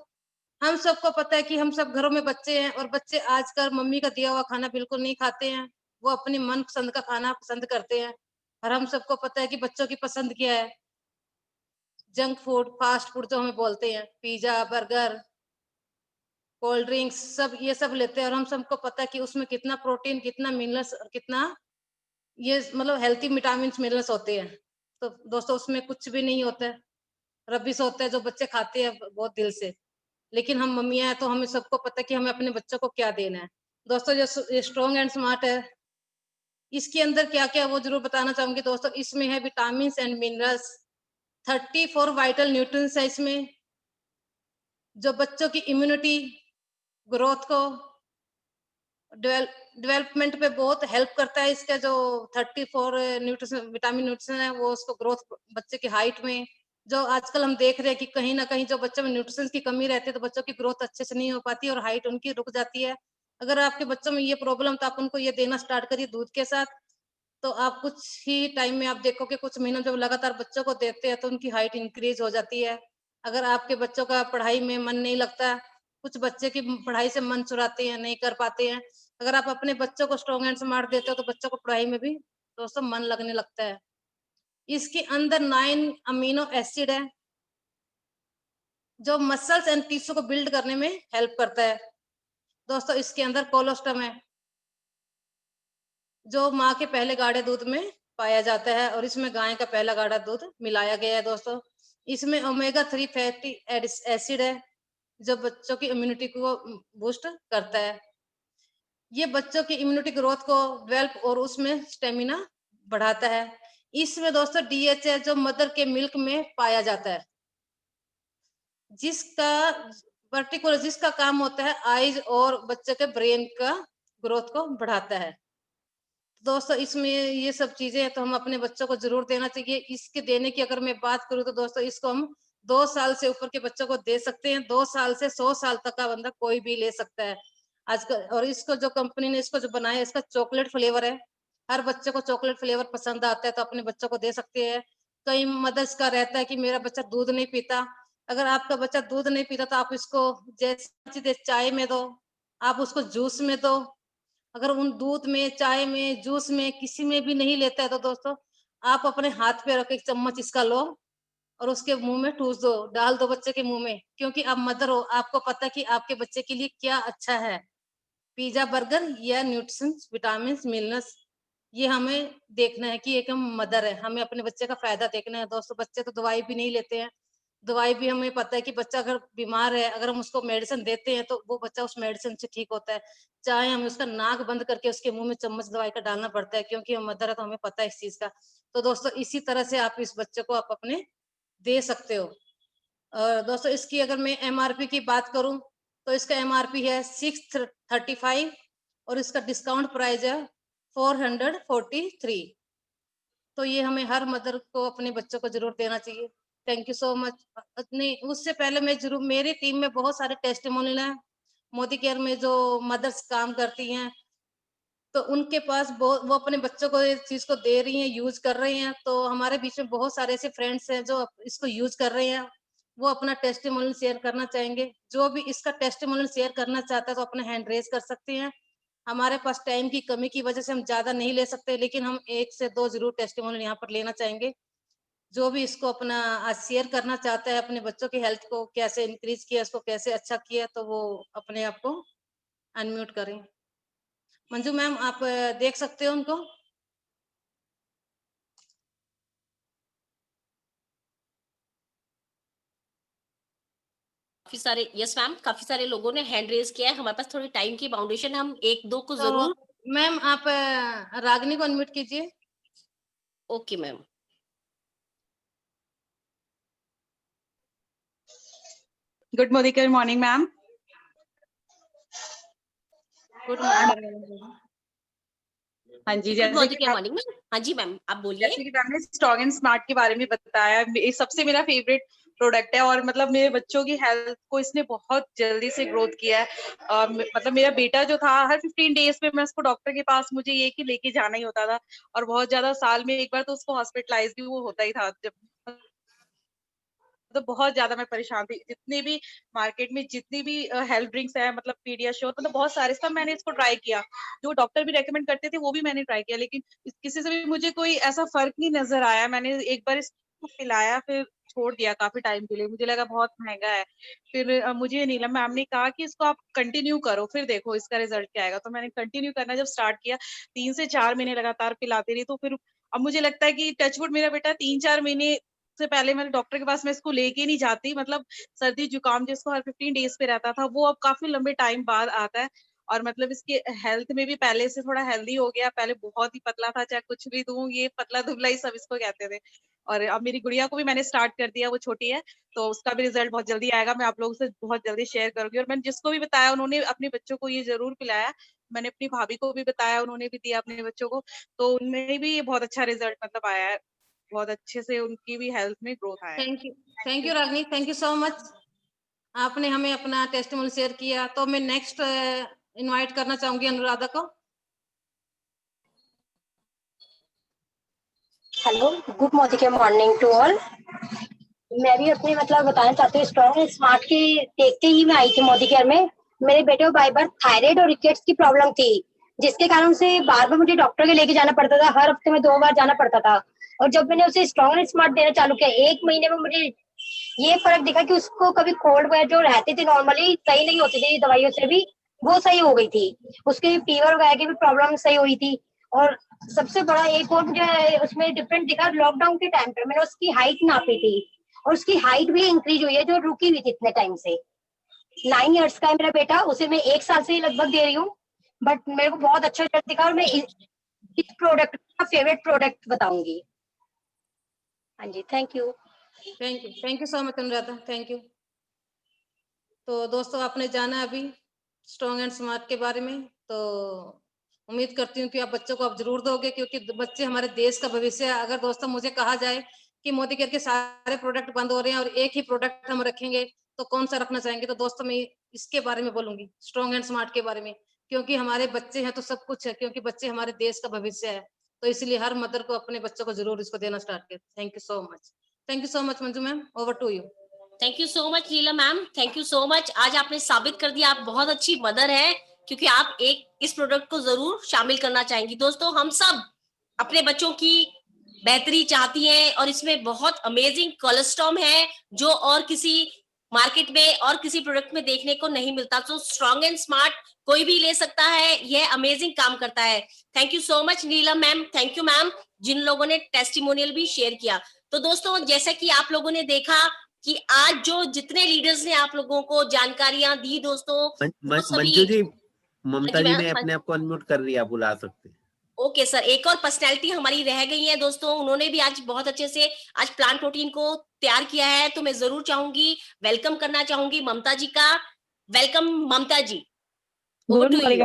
हम सबको पता है कि हम सब घरों में बच्चे हैं, और बच्चे आजकल मम्मी का दिया हुआ खाना बिल्कुल नहीं खाते हैं, वो अपनी मन पसंद का खाना पसंद करते हैं। और हम सबको पता है कि बच्चों की पसंद क्या है, जंक फूड, फास्ट फूड जो हमें बोलते हैं, पिज्जा, बर्गर, कोल्ड ड्रिंक्स, सब ये सब लेते हैं। और हम सबको पता है कि उसमें कितना प्रोटीन, कितना मिनरल्स और कितना ये मतलब हेल्थी विटामिन मिनरल्स होते हैं। तो दोस्तों उसमें कुछ भी नहीं होता है, रबिश होता है जो बच्चे खाते हैं बहुत दिल से। लेकिन हम मम्मियां हैं तो हमें सबको पता है कि हमें अपने बच्चों को क्या देना है। दोस्तों जो स्ट्रॉन्ग एंड स्मार्ट है, इसके अंदर क्या क्या वो जरूर बताना चाहूंगी दोस्तों। इसमें है vitamin and minerals, 34 vital nutrients है इसमें, जो बच्चों की इम्यूनिटी, ग्रोथ को, डेवलपमेंट पे बहुत हेल्प करता है। इसका जो 34 न्यूट्रिशन विटामिन न्यूट्रिशन है वो उसको ग्रोथ, बच्चे की हाइट में, जो आजकल हम देख रहे हैं कि कहीं ना कहीं जो बच्चों में न्यूट्रिशन की कमी रहती है तो बच्चों की ग्रोथ अच्छे से नहीं हो पाती और हाइट उनकी रुक जाती है। अगर आपके बच्चों में ये प्रॉब्लम, तो आप उनको ये देना स्टार्ट करिए दूध के साथ, तो आप कुछ ही टाइम में आप देखोगे, कुछ महीनों जब लगातार बच्चों को देते हैं तो उनकी हाइट इंक्रीज हो जाती है। अगर आपके बच्चों का पढ़ाई में मन नहीं लगता, कुछ बच्चे की पढ़ाई से मन चुराते हैं, नहीं कर पाते हैं, अगर आप अपने बच्चों को स्ट्रॉन्ग एंड स्मार्ट देते हो तो बच्चों को पढ़ाई में भी दोस्तों मन लगने लगता है। इसके अंदर 9 अमीनो एसिड है जो मसल्स एंड टिश्यू को बिल्ड करने में हेल्प करता है। दोस्तों इसके अंदर कोलोस्टम है जो माँ के पहले गाढ़े दूध में पाया जाता है, और इसमें गाय का पहला गाढ़ा दूध मिलाया गया है। दोस्तों इसमें ओमेगा 3 फैटी एसिड है जो बच्चों की इम्यूनिटी को बूस्ट करता है। ये बच्चों की इम्यूनिटी ग्रोथ को डेवलप और उसमें स्टेमिना बढ़ाता है। इसमें दोस्तों DHA जो मदर के मिल्क में पाया जाता है, जिसका पर्टिकुलर जिसका काम होता है आईज और बच्चे के ब्रेन का ग्रोथ को बढ़ाता है। दोस्तों इसमें ये सब चीजें हैं तो हम अपने बच्चों को जरूर देना चाहिए। इसके देने की अगर मैं बात करूं तो दोस्तों इसको हम 2 साल से ऊपर के बच्चों को दे सकते हैं। 2 साल से 100 साल तक का बंदा कोई भी ले सकता है आजकल। और इसको जो कंपनी ने इसको जो बनाया, इसका चॉकलेट फ्लेवर है, हर बच्चे को चॉकलेट फ्लेवर पसंद आता है तो अपने बच्चों को दे सकते हैं। कई मदर्स का रहता है कि मेरा बच्चा दूध नहीं पीता, अगर आपका बच्चा दूध नहीं पीता तो आप इसको जैसे चाय में दो, आप उसको जूस में दो। अगर उन दूध में, चाय में, जूस में किसी में भी नहीं लेता है तो दोस्तों आप अपने हाथ पे रख के 1 चम्मच इसका लो और उसके मुंह में ठूस दो, डाल दो बच्चे के मुंह में, क्योंकि आप मदर हो, आपको पता है कि आपके बच्चे के लिए क्या अच्छा है। पिज्जा, बर्गर या न्यूट्रिशन, विटामिन, मिनरल्स, ये हमें देखना है कि एक हम मदर है, हमें अपने बच्चे का फायदा देखना है। दोस्तों बच्चे तो दवाई भी नहीं लेते हैं, दवाई भी हमें पता है कि बच्चा अगर बीमार है, अगर हम उसको मेडिसिन देते हैं तो वो बच्चा उस मेडिसिन से ठीक होता है, चाहे हमें उसका नाक बंद करके उसके मुंह में चम्मच दवाई का डालना पड़ता है, क्योंकि हम मदर है तो हमें पता है इस चीज का। तो दोस्तों इसी तरह से आप इस बच्चे को आप अपने दे सकते हो। और दोस्तों इसकी अगर मैं MRP की बात करूं तो इसका MRP है 635 और इसका डिस्काउंट प्राइस है 443। तो ये हमें हर मदर को अपने बच्चों को जरूर देना चाहिए। Thank you so much. नहीं, उससे पहले मैं जरूर, मेरी टीम में बहुत सारे टेस्टिमोनियल हैं मोदी केयर में जो मदर्स काम करती हैं, तो उनके पास वो अपने बच्चों को इस चीज को दे रही हैं, यूज कर रहे हैं। तो हमारे बीच में बहुत सारे ऐसे फ्रेंड्स हैं जो इसको यूज कर रहे हैं, वो अपना टेस्टिमोनियल शेयर करना चाहेंगे। जो भी इसका टेस्टिमोनियल शेयर करना चाहता है तो अपना हैंड रेज कर सकते हैं। हमारे पास टाइम की कमी की वजह से हम ज्यादा नहीं ले सकते, लेकिन हम 1 से 2 जरूर टेस्टिमोनियल यहाँ पर लेना चाहेंगे। जो भी इसको अपना आज शेयर करना चाहता है, अपने बच्चों की हेल्थ को कैसे इंक्रीज किया, इसको कैसे अच्छा किया, तो वो अपने आप को अनम्यूट करें। मंजू मैम, आप देख सकते हो उनको? काफी सारे, यस मैम, काफी सारे लोगों ने हैंड रेज किया है। हमारे पास थोड़ी टाइम की बाउंडेशन है, हम 1-2 को तो जरूर। मैम आप रागनी को अनम्यूट कीजिए। Okay ma'am. Good morning ma'am. Good morning. हाँ जी, गुड मॉर्निंग मैम। हाँ जी मैम, आप बोलिए। जैसे कि मैम ने स्ट्रॉन्ग एंड स्मार्ट के बारे में बताया, ये सबसे मेरा फेवरेट प्रोडक्ट है और मतलब मेरे बच्चों की हेल्थ को इसने बहुत जल्दी से ग्रोथ किया है। मतलब मेरा बेटा जो था, हर 15 डेज में मैं उसको डॉक्टर के पास, मुझे ये कि लेके जाना ही होता था और बहुत ज्यादा साल में एक बार तो उसको हॉस्पिटलाइज भी वो होता ही था। जब तो बहुत ज्यादा मैं परेशान थी। जितने भी मार्केट में जितनी भी हेल्थ ड्रिंक्स है, मतलब पीडियाश्योर, मतलब बहुत सारे, सब मैंने इसको ट्राई किया। जो डॉक्टर भी रेकमेंड करते थे वो भी मैंने ट्राई किया, लेकिन किसी से भी मुझे कोई ऐसा फर्क नहीं नजर आया। मैंने एक बार इसको पिलाया, फिर छोड़ दिया काफी टाइम के लिए, मुझे लगा बहुत महंगा है। फिर मुझे नीलम मैम ने कहा कि इसको आप कंटिन्यू करो, फिर देखो इसका रिजल्ट क्या आएगा। तो मैंने कंटिन्यू करना जब स्टार्ट किया, 3 से 4 महीने लगातार पिलाती रही। तो फिर अब मुझे लगता है कि टचवुड मेरा बेटा 3-4 महीने से पहले मैंने डॉक्टर के पास मैं इसको लेके नहीं जाती। मतलब सर्दी जुकाम जिसको हर 15 डेज पे रहता था, वो अब काफी लंबे टाइम बाद आता है। और मतलब इसके हेल्थ में भी पहले से थोड़ा हेल्दी हो गया। पहले बहुत ही पतला था, चाहे कुछ भी दूं ये पतला दुबला ही सब इसको कहते थे। और अब मेरी गुड़िया को भी मैंने स्टार्ट कर दिया, वो छोटी है, तो उसका भी रिजल्ट बहुत जल्दी आएगा। मैं आप लोगों से बहुत जल्दी शेयर करूंगी। और मैंने जिसको भी बताया उन्होंने अपने बच्चों को ये जरूर पिलाया। मैंने अपनी भाभी को भी बताया, उन्होंने भी दिया अपने बच्चों को, तो उनमें भी बहुत अच्छा रिजल्ट मतलब आया है। बहुत अच्छे से उनकी भी हेल्थ में ग्रोथ आया है। Thank you Ragini, thank you so much. आपने हमें अपना टेस्टिमोनियल शेयर किया। तो मैं नेक्स्ट इनवाइट करना चाहूंगी अनुराधा को। Hello, good morning to all. मैं भी अपने मतलब बताना चाहती हूँ, स्ट्रॉन्ग एंड स्मार्ट के देखते ही मैं आई थी मोदी केयर में। मेरे बेटे को बाय बर्थ थायराइड और रिकेट्स की प्रॉब्लम थी, जिसके कारण से बार बार मुझे डॉक्टर के लेके जाना पड़ता था। हर हफ्ते में 2 बार जाना पड़ता था। और जब मैंने उसे स्ट्रॉन्ग एंड स्मार्ट देना चालू किया, 1 महीने में मुझे ये फर्क दिखा कि उसको कभी कोल्ड वगैरह जो रहते थे नॉर्मली सही नहीं होती थी दवाइयों से भी, वो सही हो गई थी। उसके फीवर वगैरह की भी प्रॉब्लम सही हुई थी। और सबसे बड़ा एक और मुझे उसमें डिफरेंट दिखा, लॉकडाउन के टाइम पे मैंने उसकी हाइट नापी थी और उसकी हाइट भी इंक्रीज हुई है, जो रुकी हुई थी इतने टाइम से। 9 इयर्स का है मेरा बेटा, उसे मैं 1 साल से लगभग दे रही हूँ, बट मेरे को बहुत अच्छा रिजल्ट दिखा। और मैं इस प्रोडक्ट का फेवरेट प्रोडक्ट बताऊंगी। हाँ जी, thank you so much Anuradha, thank you. तो दोस्तों, आपने जाना अभी स्ट्रॉन्ग एंड स्मार्ट के बारे में, तो उम्मीद करती हूँ कि आप बच्चों को आप जरूर दोगे, क्योंकि बच्चे हमारे देश का भविष्य है। अगर दोस्तों मुझे कहा जाए कि मोदी केयर के सारे प्रोडक्ट बंद हो रहे हैं और एक ही प्रोडक्ट हम रखेंगे, तो कौन सा रखना चाहेंगे? तो दोस्तों मैं इसके बारे में बोलूंगी, स्ट्रॉन्ग एंड स्मार्ट के बारे में, क्योंकि हमारे बच्चे हैं तो सब कुछ है, क्योंकि बच्चे हमारे देश का भविष्य है। तो इसलिए हर मदर को अपने बच्चों को जरूर इसको देना स्टार्ट करें। Thank you so much. Thank you so much Manju ma'am, over to you. Thank you so much Neela ma'am, thank you so much. आज आपने साबित कर दिया आप बहुत अच्छी मदर है, क्योंकि आप एक इस प्रोडक्ट को जरूर शामिल करना चाहेंगी। दोस्तों, हम सब अपने बच्चों की बेहतरी चाहती हैं और इसमें बहुत अमेजिंग कोलेस्ट्रॉल है जो और किसी मार्केट में और किसी प्रोडक्ट में देखने को नहीं मिलता। तो स्ट्रॉन्ग एंड स्मार्ट कोई भी ले सकता है, यह अमेजिंग काम करता है। Thank you so much Neelam ma'am, thank you ma'am, जिन लोगों ने टेस्टिमोनियल भी शेयर किया। तो दोस्तों, जैसा कि आप लोगों ने देखा कि आज जो जितने लीडर्स ने आप लोगों को जानकारियां दी, दोस्तों मंजू जी, ममता जी ने अपने आप को अनम्यूट कर लिया, बुला सकते हैं। ओके सर, एक और पर्सनैलिटी हमारी रह गई है दोस्तों, उन्होंने भी आज बहुत अच्छे से आज प्लांट प्रोटीन को तैयार किया है। तो मैं जरूर चाहूंगी, वेलकम करना चाहूंगी ममता जी का। Welcome Mamta ji. Good morning.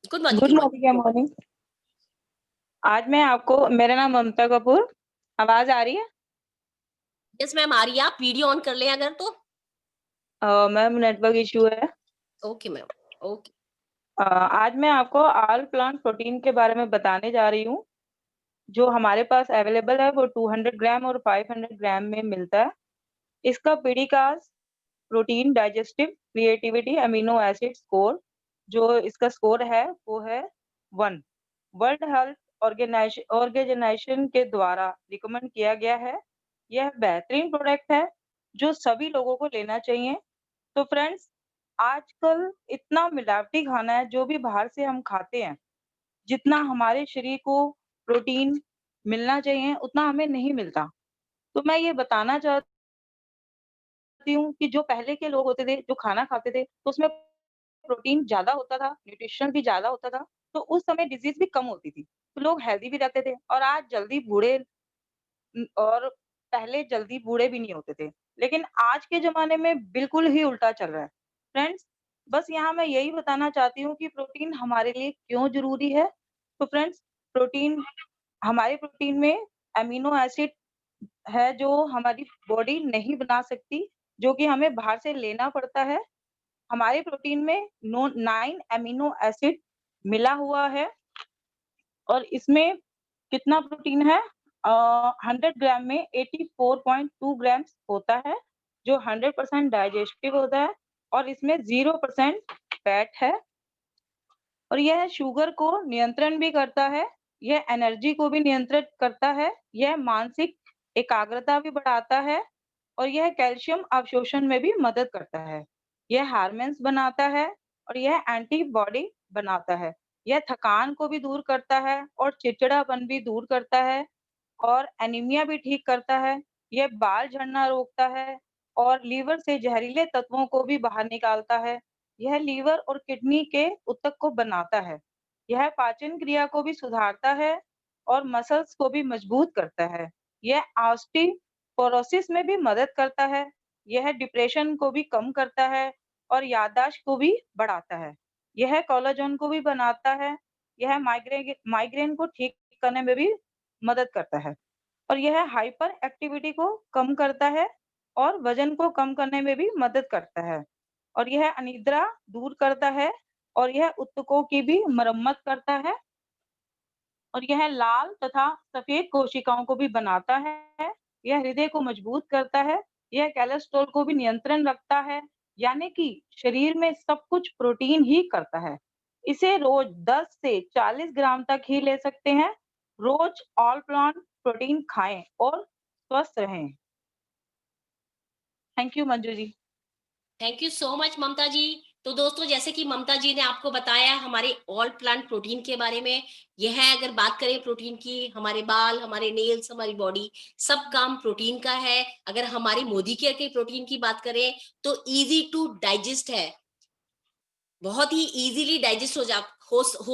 Good morning. आज मैं आपको, मेरा नाम ममता कपूर, आवाज आ रही है? यस मैम आ रही है। आप वीडियो ऑन कर ले अगर तो। मैम नेटवर्क इशू है। Okay ma'am, okay. आज मैं आपको ऑल प्लांट प्रोटीन के बारे में बताने जा रही हूँ। जो हमारे पास अवेलेबल है वो 200 ग्राम और 500 ग्राम में मिलता है। इसका PDCAAS protein digestive creativity amino acid score, जो इसका स्कोर है वो है 1। वर्ल्ड हेल्थ ऑर्गेनाइजेशन के द्वारा रिकमेंड किया गया है। यह बेहतरीन प्रोडक्ट है जो सभी लोगों को लेना चाहिए। तो फ्रेंड्स, आजकल इतना मिलावटी खाना है जो भी बाहर से हम खाते हैं, जितना हमारे शरीर को प्रोटीन मिलना चाहिए उतना हमें नहीं मिलता। तो मैं ये बताना चाहती हूँ कि जो पहले के लोग होते थे, जो खाना खाते थे, तो उसमें प्रोटीन ज़्यादा होता था, न्यूट्रिशन भी ज़्यादा होता था, तो उस समय डिज़ीज़ भी कम होती थी। तो लोग हेल्दी भी रहते थे और आज जल्दी बूढ़े और पहले जल्दी बूढ़े भी नहीं होते थे। लेकिन आज के ज़माने में बिल्कुल ही उल्टा चल रहा है। फ्रेंड्स, बस यहाँ मैं यही बताना चाहती हूँ कि प्रोटीन हमारे लिए क्यों ज़रूरी है। तो फ्रेंड्स, हमारे प्रोटीन में अमीनो एसिड है जो हमारी बॉडी नहीं बना सकती, जो कि हमें बाहर से लेना पड़ता है। हमारे प्रोटीन में 9 अमीनो एसिड मिला हुआ है और इसमें कितना प्रोटीन है? 100 ग्राम में 84.2 ग्राम्स होता है, जो 100% डाइजेस्टिव होता है और इसमें 0% फैट है और यह शुगर को नियंत्रण भी करता है, यह एनर्जी को भी नियंत्रित करता है, यह मानसिक एकाग्रता भी बढ़ाता है और यह कैल्शियम अवशोषण में भी मदद करता है। यह हार्मोन्स बनाता है और यह एंटीबॉडी बनाता है। यह थकान को भी दूर करता है और चिड़चिड़ापन भी दूर करता है और एनीमिया भी ठीक करता है। यह बाल झड़ना रोकता है और लीवर से जहरीले तत्वों को भी बाहर निकालता है। यह लीवर और किडनी के ऊतक को बनाता है। यह पाचन क्रिया को भी सुधारता है और मसल्स को भी मजबूत करता है। यह ऑस्टियोपोरोसिस में भी मदद करता है। यह डिप्रेशन को भी कम करता है और याददाश्त को भी बढ़ाता है। यह कोलेजन को भी बनाता है। यह माइग्रेन को ठीक करने में भी मदद करता है और यह हाइपर एक्टिविटी को कम करता है और वजन को कम करने में भी मदद करता है और यह अनिद्रा दूर करता है और यह ऊतकों की भी मरम्मत करता है और यह लाल तथा सफेद कोशिकाओं को भी बनाता है। यह हृदय को मजबूत करता है। यह कोलेस्ट्रॉल को भी नियंत्रण रखता है। यानी कि शरीर में सब कुछ प्रोटीन ही करता है। इसे रोज 10 से 40 ग्राम तक ही ले सकते हैं। रोज ऑल प्लांट प्रोटीन खाएं और स्वस्थ रहें। Thank you Manju ji. Thank you so much Mamta ji. तो दोस्तों, जैसे कि ममता जी ने आपको बताया हमारे ऑल प्लांट प्रोटीन के बारे में, यह है अगर बात करें प्रोटीन की, हमारे बाल, हमारे नेल्स, हमारी बॉडी, सब काम प्रोटीन का है। अगर हमारी मोदी केयर के प्रोटीन की बात करें तो इजी टू डाइजेस्ट है, बहुत ही इजीली डाइजेस्ट हो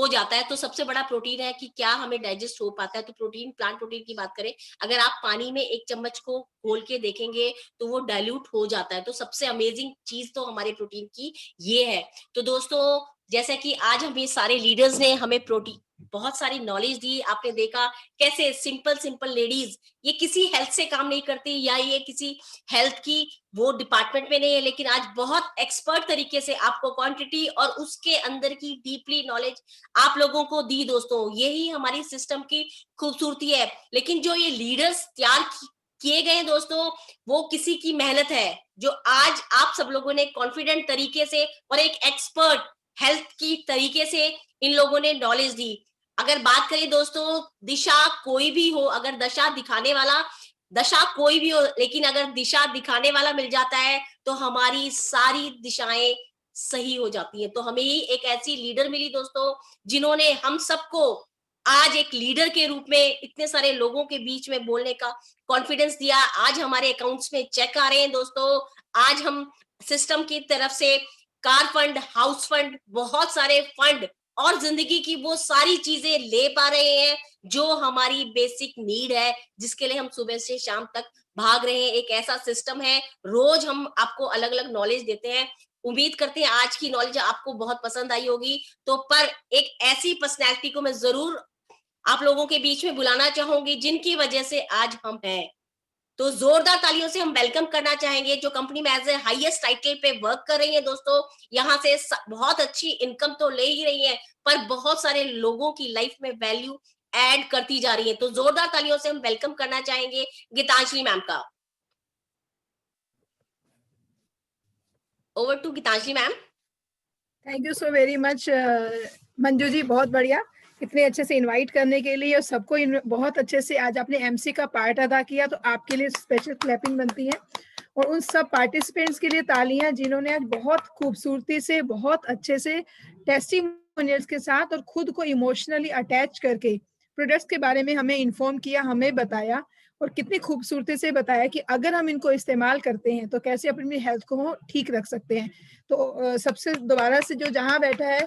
जाता है। तो सबसे बड़ा प्रोटीन है कि क्या हमें डाइजेस्ट हो पाता है। तो प्रोटीन, प्लांट प्रोटीन की बात करें, अगर आप पानी में 1 चम्मच को घोल के देखेंगे तो वो डाइल्यूट हो जाता है। तो सबसे अमेजिंग चीज तो हमारे प्रोटीन की ये है। तो दोस्तों, जैसे कि आज हमें सारे लीडर्स ने हमें प्रोटीन बहुत सारी नॉलेज दी। आपने देखा कैसे सिंपल लेडीज, ये किसी हेल्थ से काम नहीं करती या ये किसी हेल्थ की वो डिपार्टमेंट में नहीं है, लेकिन आज बहुत एक्सपर्ट तरीके से आपको क्वांटिटी और उसके अंदर की डीपली नॉलेज आप लोगों को दी। दोस्तों, यही हमारी सिस्टम की खूबसूरती है। लेकिन जो ये लीडर्स तैयार किए गए दोस्तों, वो किसी की मेहनत है, जो आज आप सब लोगों ने कॉन्फिडेंट तरीके से और एक एक्सपर्ट हेल्थ की तरीके से इन लोगों ने नॉलेज दी। अगर बात करें दोस्तों, दिशा कोई भी हो, अगर दशा कोई भी हो, लेकिन अगर दिशा दिखाने वाला मिल जाता है तो हमारी सारी दिशाएं सही हो जाती हैं। तो हमें ही एक ऐसी लीडर मिली दोस्तों, जिन्होंने हम सबको आज एक लीडर के रूप में इतने सारे लोगों के बीच में बोलने का कॉन्फिडेंस दिया। आज हमारे अकाउंट्स में चेक आ रहे हैं दोस्तों। आज हम सिस्टम की तरफ से कार फंड, हाउस फंड, बहुत सारे फंड और जिंदगी की वो सारी चीजें ले पा रहे हैं जो हमारी बेसिक नीड है, जिसके लिए हम सुबह से शाम तक भाग रहे हैं। एक ऐसा सिस्टम है, रोज हम आपको अलग अलग नॉलेज देते हैं। उम्मीद करते हैं आज की नॉलेज आपको बहुत पसंद आई होगी। तो पर एक ऐसी पर्सनैलिटी को मैं जरूर आप लोगों के बीच में बुलाना चाहूंगी जिनकी वजह से आज हम हैं। तो जोरदार तालियों से हम वेलकम करना चाहेंगे जो कंपनी में एज ए हाईएस्ट टाइटल पे वर्क कर रही है। दोस्तों यहाँ से बहुत अच्छी इनकम तो ले ही रही है, पर बहुत सारे लोगों की लाइफ में वैल्यू ऐड करती जा रही है। तो जोरदार तालियों से हम वेलकम करना चाहेंगे गीतांजलि मैम का। Over to Gitanjali ma'am. Thank you so very much Manju ji, बहुत बढ़िया, इतने अच्छे से इनवाइट करने के लिए और सबको बहुत अच्छे से आज आपने एमसी का पार्ट अदा किया, तो आपके लिए स्पेशल क्लैपिंग बनती है। और उन सब पार्टिसिपेंट्स के लिए तालियां जिन्होंने आज बहुत खूबसूरती से, बहुत अच्छे से टेस्टिमोनियल्स के साथ और खुद को इमोशनली अटैच करके प्रोडक्ट्स के बारे में हमें इन्फॉर्म किया, हमें बताया और कितनी खूबसूरती से बताया कि अगर हम इनको इस्तेमाल करते हैं तो कैसे अपनी हेल्थ को ठीक रख सकते हैं। तो सबसे दोबारा से जो जहाँ बैठा है,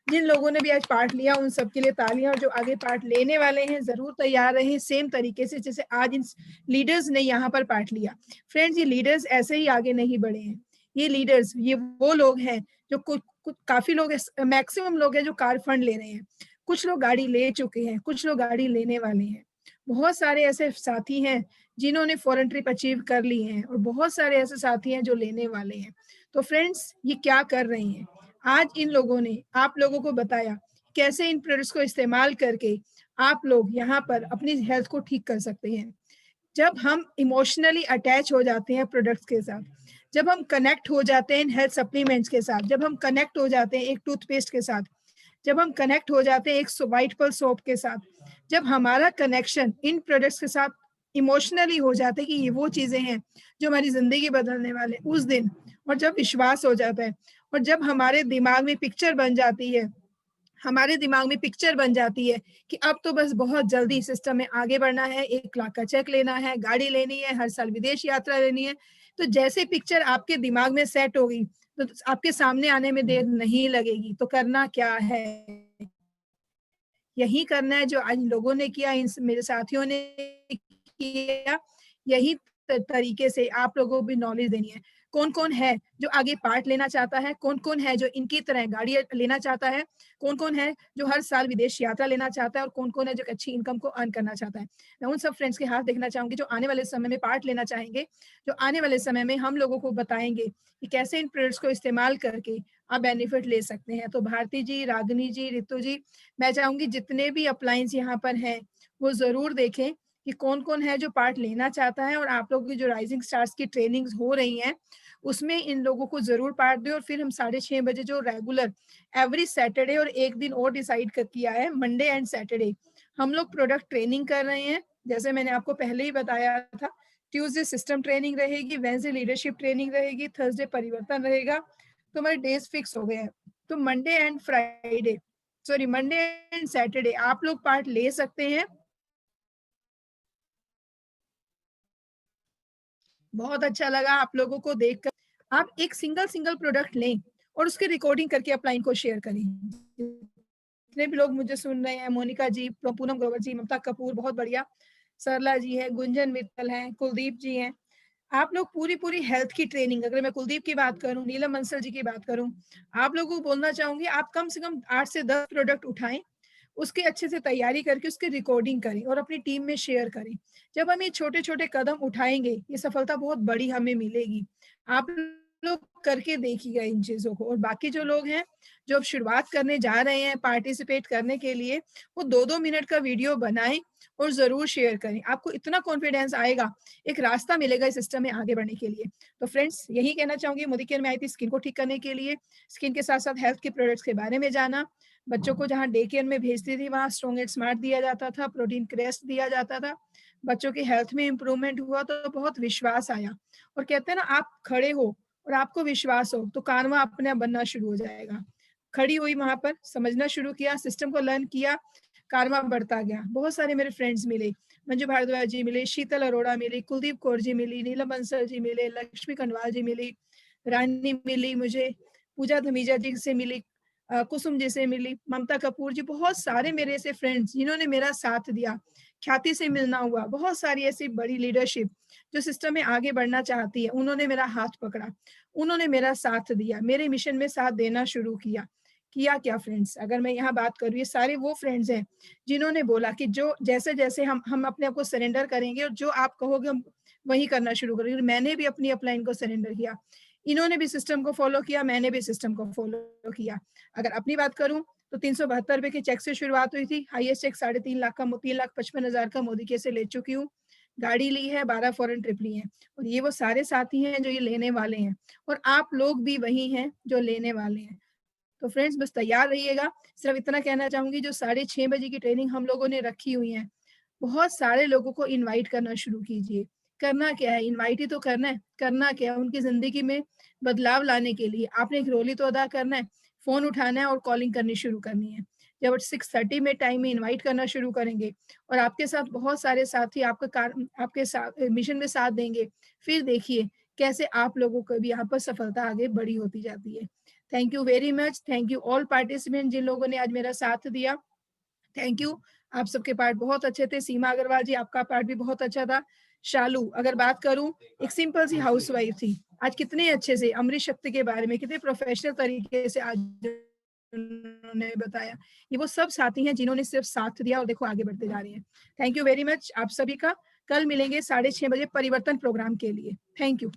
जिन लोगों ने भी आज पार्ट लिया उन सबके लिए तालियां, और जो आगे पार्ट लेने वाले हैं जरूर तैयार रहें सेम तरीके से जैसे आज इन लीडर्स ने यहाँ पर पार्ट लिया। फ्रेंड्स, ये लीडर्स ऐसे ही आगे नहीं बढ़े हैं, ये लीडर्स ये वो लोग हैं जो काफी लोग, मैक्सिमम लोग हैं जो कार फंड ले रहे हैं, कुछ लोग गाड़ी ले चुके हैं, कुछ लोग गाड़ी लेने वाले हैं, बहुत सारे ऐसे साथी हैं जिन्होंने फॉरेन ट्रिप अचीव कर ली हैं और बहुत सारे ऐसे साथी हैं जो लेने वाले हैं। तो फ्रेंड्स, ये क्या कर रही हैं, आज इन लोगों ने आप लोगों को बताया कैसे इन प्रोडक्ट्स को इस्तेमाल करके आप लोग यहाँ पर अपनी हेल्थ को ठीक कर सकते हैं। जब हम इमोशनली अटैच हो जाते हैं प्रोडक्ट्स के साथ, जब हम कनेक्ट हो जाते हैं हेल्थ सप्लीमेंट्स के साथ, जब हम कनेक्ट हो जाते हैं एक टूथपेस्ट के साथ, जब हम कनेक्ट हो जाते हैं एक व्हाइट पर्ल सोप के साथ, जब हमारा कनेक्शन इन प्रोडक्ट्स के साथ इमोशनली हो जाता है कि ये वो चीजें हैं जो हमारी जिंदगी बदलने वाले उस दिन, और जब विश्वास हो जाता है और जब हमारे दिमाग में पिक्चर बन जाती है, हमारे दिमाग में पिक्चर बन जाती है कि अब तो बस बहुत जल्दी सिस्टम में आगे बढ़ना है, 1 लाख का चेक लेना है, गाड़ी लेनी है, हर साल विदेश यात्रा लेनी है, तो जैसे पिक्चर आपके दिमाग में सेट होगी तो आपके सामने आने में देर नहीं लगेगी। तो करना क्या है, यही करना है जो आज लोगों ने किया, इन मेरे साथियों ने किया, यही तरीके से आप लोगों को भी नॉलेज देनी है। कौन कौन है जो आगे पार्ट लेना चाहता है, कौन कौन है जो इनकी तरह गाड़ी लेना चाहता है, कौन कौन है जो हर साल विदेश यात्रा लेना चाहता है, और कौन कौन है जो अच्छी इनकम को अर्न करना चाहता है। मैं उन सब फ्रेंड्स के हाथ देखना चाहूंगी जो आने वाले समय में पार्ट लेना चाहेंगे, जो आने वाले समय में हम लोगों को बताएंगे कि कैसे इन प्रोडक्ट्स को इस्तेमाल करके आप बेनिफिट ले सकते हैं। तो भारती जी, रागिनी जी, रितु जी, मैं चाहूंगी जितने भी अप्लायंस यहाँ पर हैं वो जरूर देखें कि कौन कौन है जो पार्ट लेना चाहता है, और आप लोगों की जो राइजिंग स्टार्स की ट्रेनिंग्स हो रही हैं उसमें इन लोगों को जरूर पार्ट दें। और फिर हम 6:30 बजे जो रेगुलर एवरी सैटरडे, और एक दिन और डिसाइड कर किया है मंडे एंड सैटरडे, हम लोग प्रोडक्ट ट्रेनिंग कर रहे हैं। जैसे मैंने आपको पहले ही बताया था, ट्यूसडे सिस्टम ट्रेनिंग रहेगी, वेडनेसडे लीडरशिप ट्रेनिंग रहेगी, थर्सडे परिवर्तन रहेगा। तो हमारे डेज फिक्स हो गए हैं। तो मंडे एंड सैटरडे आप लोग पार्ट ले सकते हैं। बहुत अच्छा लगा आप लोगों को देखकर। आप एक सिंगल प्रोडक्ट लें और उसकी रिकॉर्डिंग करके अपलाइन को शेयर करें। जितने भी लोग मुझे सुन रहे हैं, मोनिका जी, पूनम ग्रोवर जी, ममता कपूर, बहुत बढ़िया, सरला जी है, गुंजन मित्तल है, कुलदीप जी हैं, आप लोग पूरी हेल्थ की ट्रेनिंग, अगर मैं कुलदीप की बात करूं, नीलम बंसल जी की बात करूं, आप लोगों को बोलना चाहूंगी आप कम से कम 8 से 10 प्रोडक्ट उठाएं, उसके अच्छे से तैयारी करके उसकी रिकॉर्डिंग करें और अपनी टीम में शेयर करें। जब हम ये छोटे छोटे कदम उठाएंगे, ये सफलता बहुत बड़ी हमें मिलेगी। आप लोग करके देखिएगा इन चीजों को। और बाकी जो लोग हैं जो अब शुरुआत करने जा रहे हैं पार्टिसिपेट करने के लिए, वो 2-2 मिनट का वीडियो बनाएं और जरूर शेयर करें। आपको इतना कॉन्फिडेंस आएगा, एक रास्ता मिलेगा इस सिस्टम में आगे बढ़ने के लिए। तो फ्रेंड्स, यही कहना चाहूंगी, मोदी केयर में आई थी स्किन को ठीक करने के लिए, स्किन के साथ साथ हेल्थ के प्रोडक्ट्स के बारे में जाना। बच्चों को जहाँ डे केयर में भेजती थी वहाँ स्ट्रॉन्ग एंड स्मार्ट दिया जाता था, प्रोटीन क्रेस्ट दिया जाता था, बच्चों की हेल्थ में इंप्रूवमेंट हुआ तो बहुत विश्वास आया। और कहते हैं ना, आप खड़े हो और आपको विश्वास हो तो कारवां अपने आप बनना शुरू हो जाएगा। खड़ी हुई वहां पर, समझना शुरू किया, सिस्टम को लर्न किया, कारवां बढ़ता गया। बहुत सारे मेरे फ्रेंड्स मिले, मंजू भारद्वाज जी मिले, शीतल अरोड़ा मिली, कुलदीप कौर जी मिली, नीलम बंसल जी मिले, लक्ष्मी कनवाल जी मिली, रानी मिली, मुझे पूजा धमीजा जी से मिली, कुसुम जी से मिली, ममता कपूर जी, बहुत सारे मेरे ऐसे फ्रेंड्स जिन्होंने मेरा साथ दिया। ख्याति से मिलना हुआ, बहुत सारी ऐसी बड़ी लीडरशिप जो सिस्टम में आगे बढ़ना चाहती है, उन्होंने मेरा हाथ पकड़ा, उन्होंने मेरा साथ दिया, मेरे मिशन में साथ देना शुरू किया। क्या फ्रेंड्स, अगर मैं यहाँ बात करूँ, ये सारे वो फ्रेंड्स हैं जिन्होंने बोला कि जो जैसे जैसे हम अपने आप को सरेंडर करेंगे और जो आप कहोगे वही करना शुरू करो। मैंने भी अपनी अपलाइन को सरेंडर किया, इन्होंने भी सिस्टम को फॉलो किया, मैंने भी सिस्टम को फॉलो किया। अगर अपनी बात करूं तो 372 रुपए के चेक से शुरुआत हुई थी, हाईएस्ट चेक 3.5 लाख का, 3,55,000 का मोदी के से ले चुकी हूँ। गाड़ी ली है, 12 फॉरेन ट्रिप ली है, और ये वो सारे साथी हैं जो ये लेने वाले हैं, और आप लोग भी वही हैं जो लेने वाले हैं। तो फ्रेंड्स बस तैयार रहिएगा। सिर्फ इतना कहना चाहूंगी, जो 6:30 बजे की ट्रेनिंग हम लोगों ने रखी हुई है, बहुत सारे लोगों को इनवाइट करना शुरू कीजिए। करना क्या है, इनवाइट ही तो करना है। करना क्या है, उनकी जिंदगी में बदलाव लाने के लिए आपने एक रोल ही तो अदा करना है। फोन उठाना है और कॉलिंग करनी शुरू करनी है। जब 6:30 में टाइम में इनवाइट करना शुरू करेंगे और आपके साथ बहुत सारे साथी आपके साथ मिशन में साथ देंगे, फिर देखिए कैसे आप लोगों को भी यहाँ पर सफलता आगे बड़ी होती जाती है। Thank you very much. Thank you all participant जिन लोगों ने आज मेरा साथ दिया। थैंक यू, आप सबके पार्ट बहुत अच्छे थे। सीमा अग्रवाल जी, आपका पार्ट भी बहुत अच्छा था। शालू, अगर बात करूं, एक सिंपल सी हाउसवाइफ थी, आज कितने अच्छे से अमृत शक्ति के बारे में कितने प्रोफेशनल तरीके से आज उन्होंने बताया। ये वो सब साथी हैं जिन्होंने सिर्फ साथ दिया और देखो आगे बढ़ते जा रहे हैं। थैंक यू वेरी मच आप सभी का। कल मिलेंगे 6:30 बजे परिवर्तन प्रोग्राम के लिए। Thank you.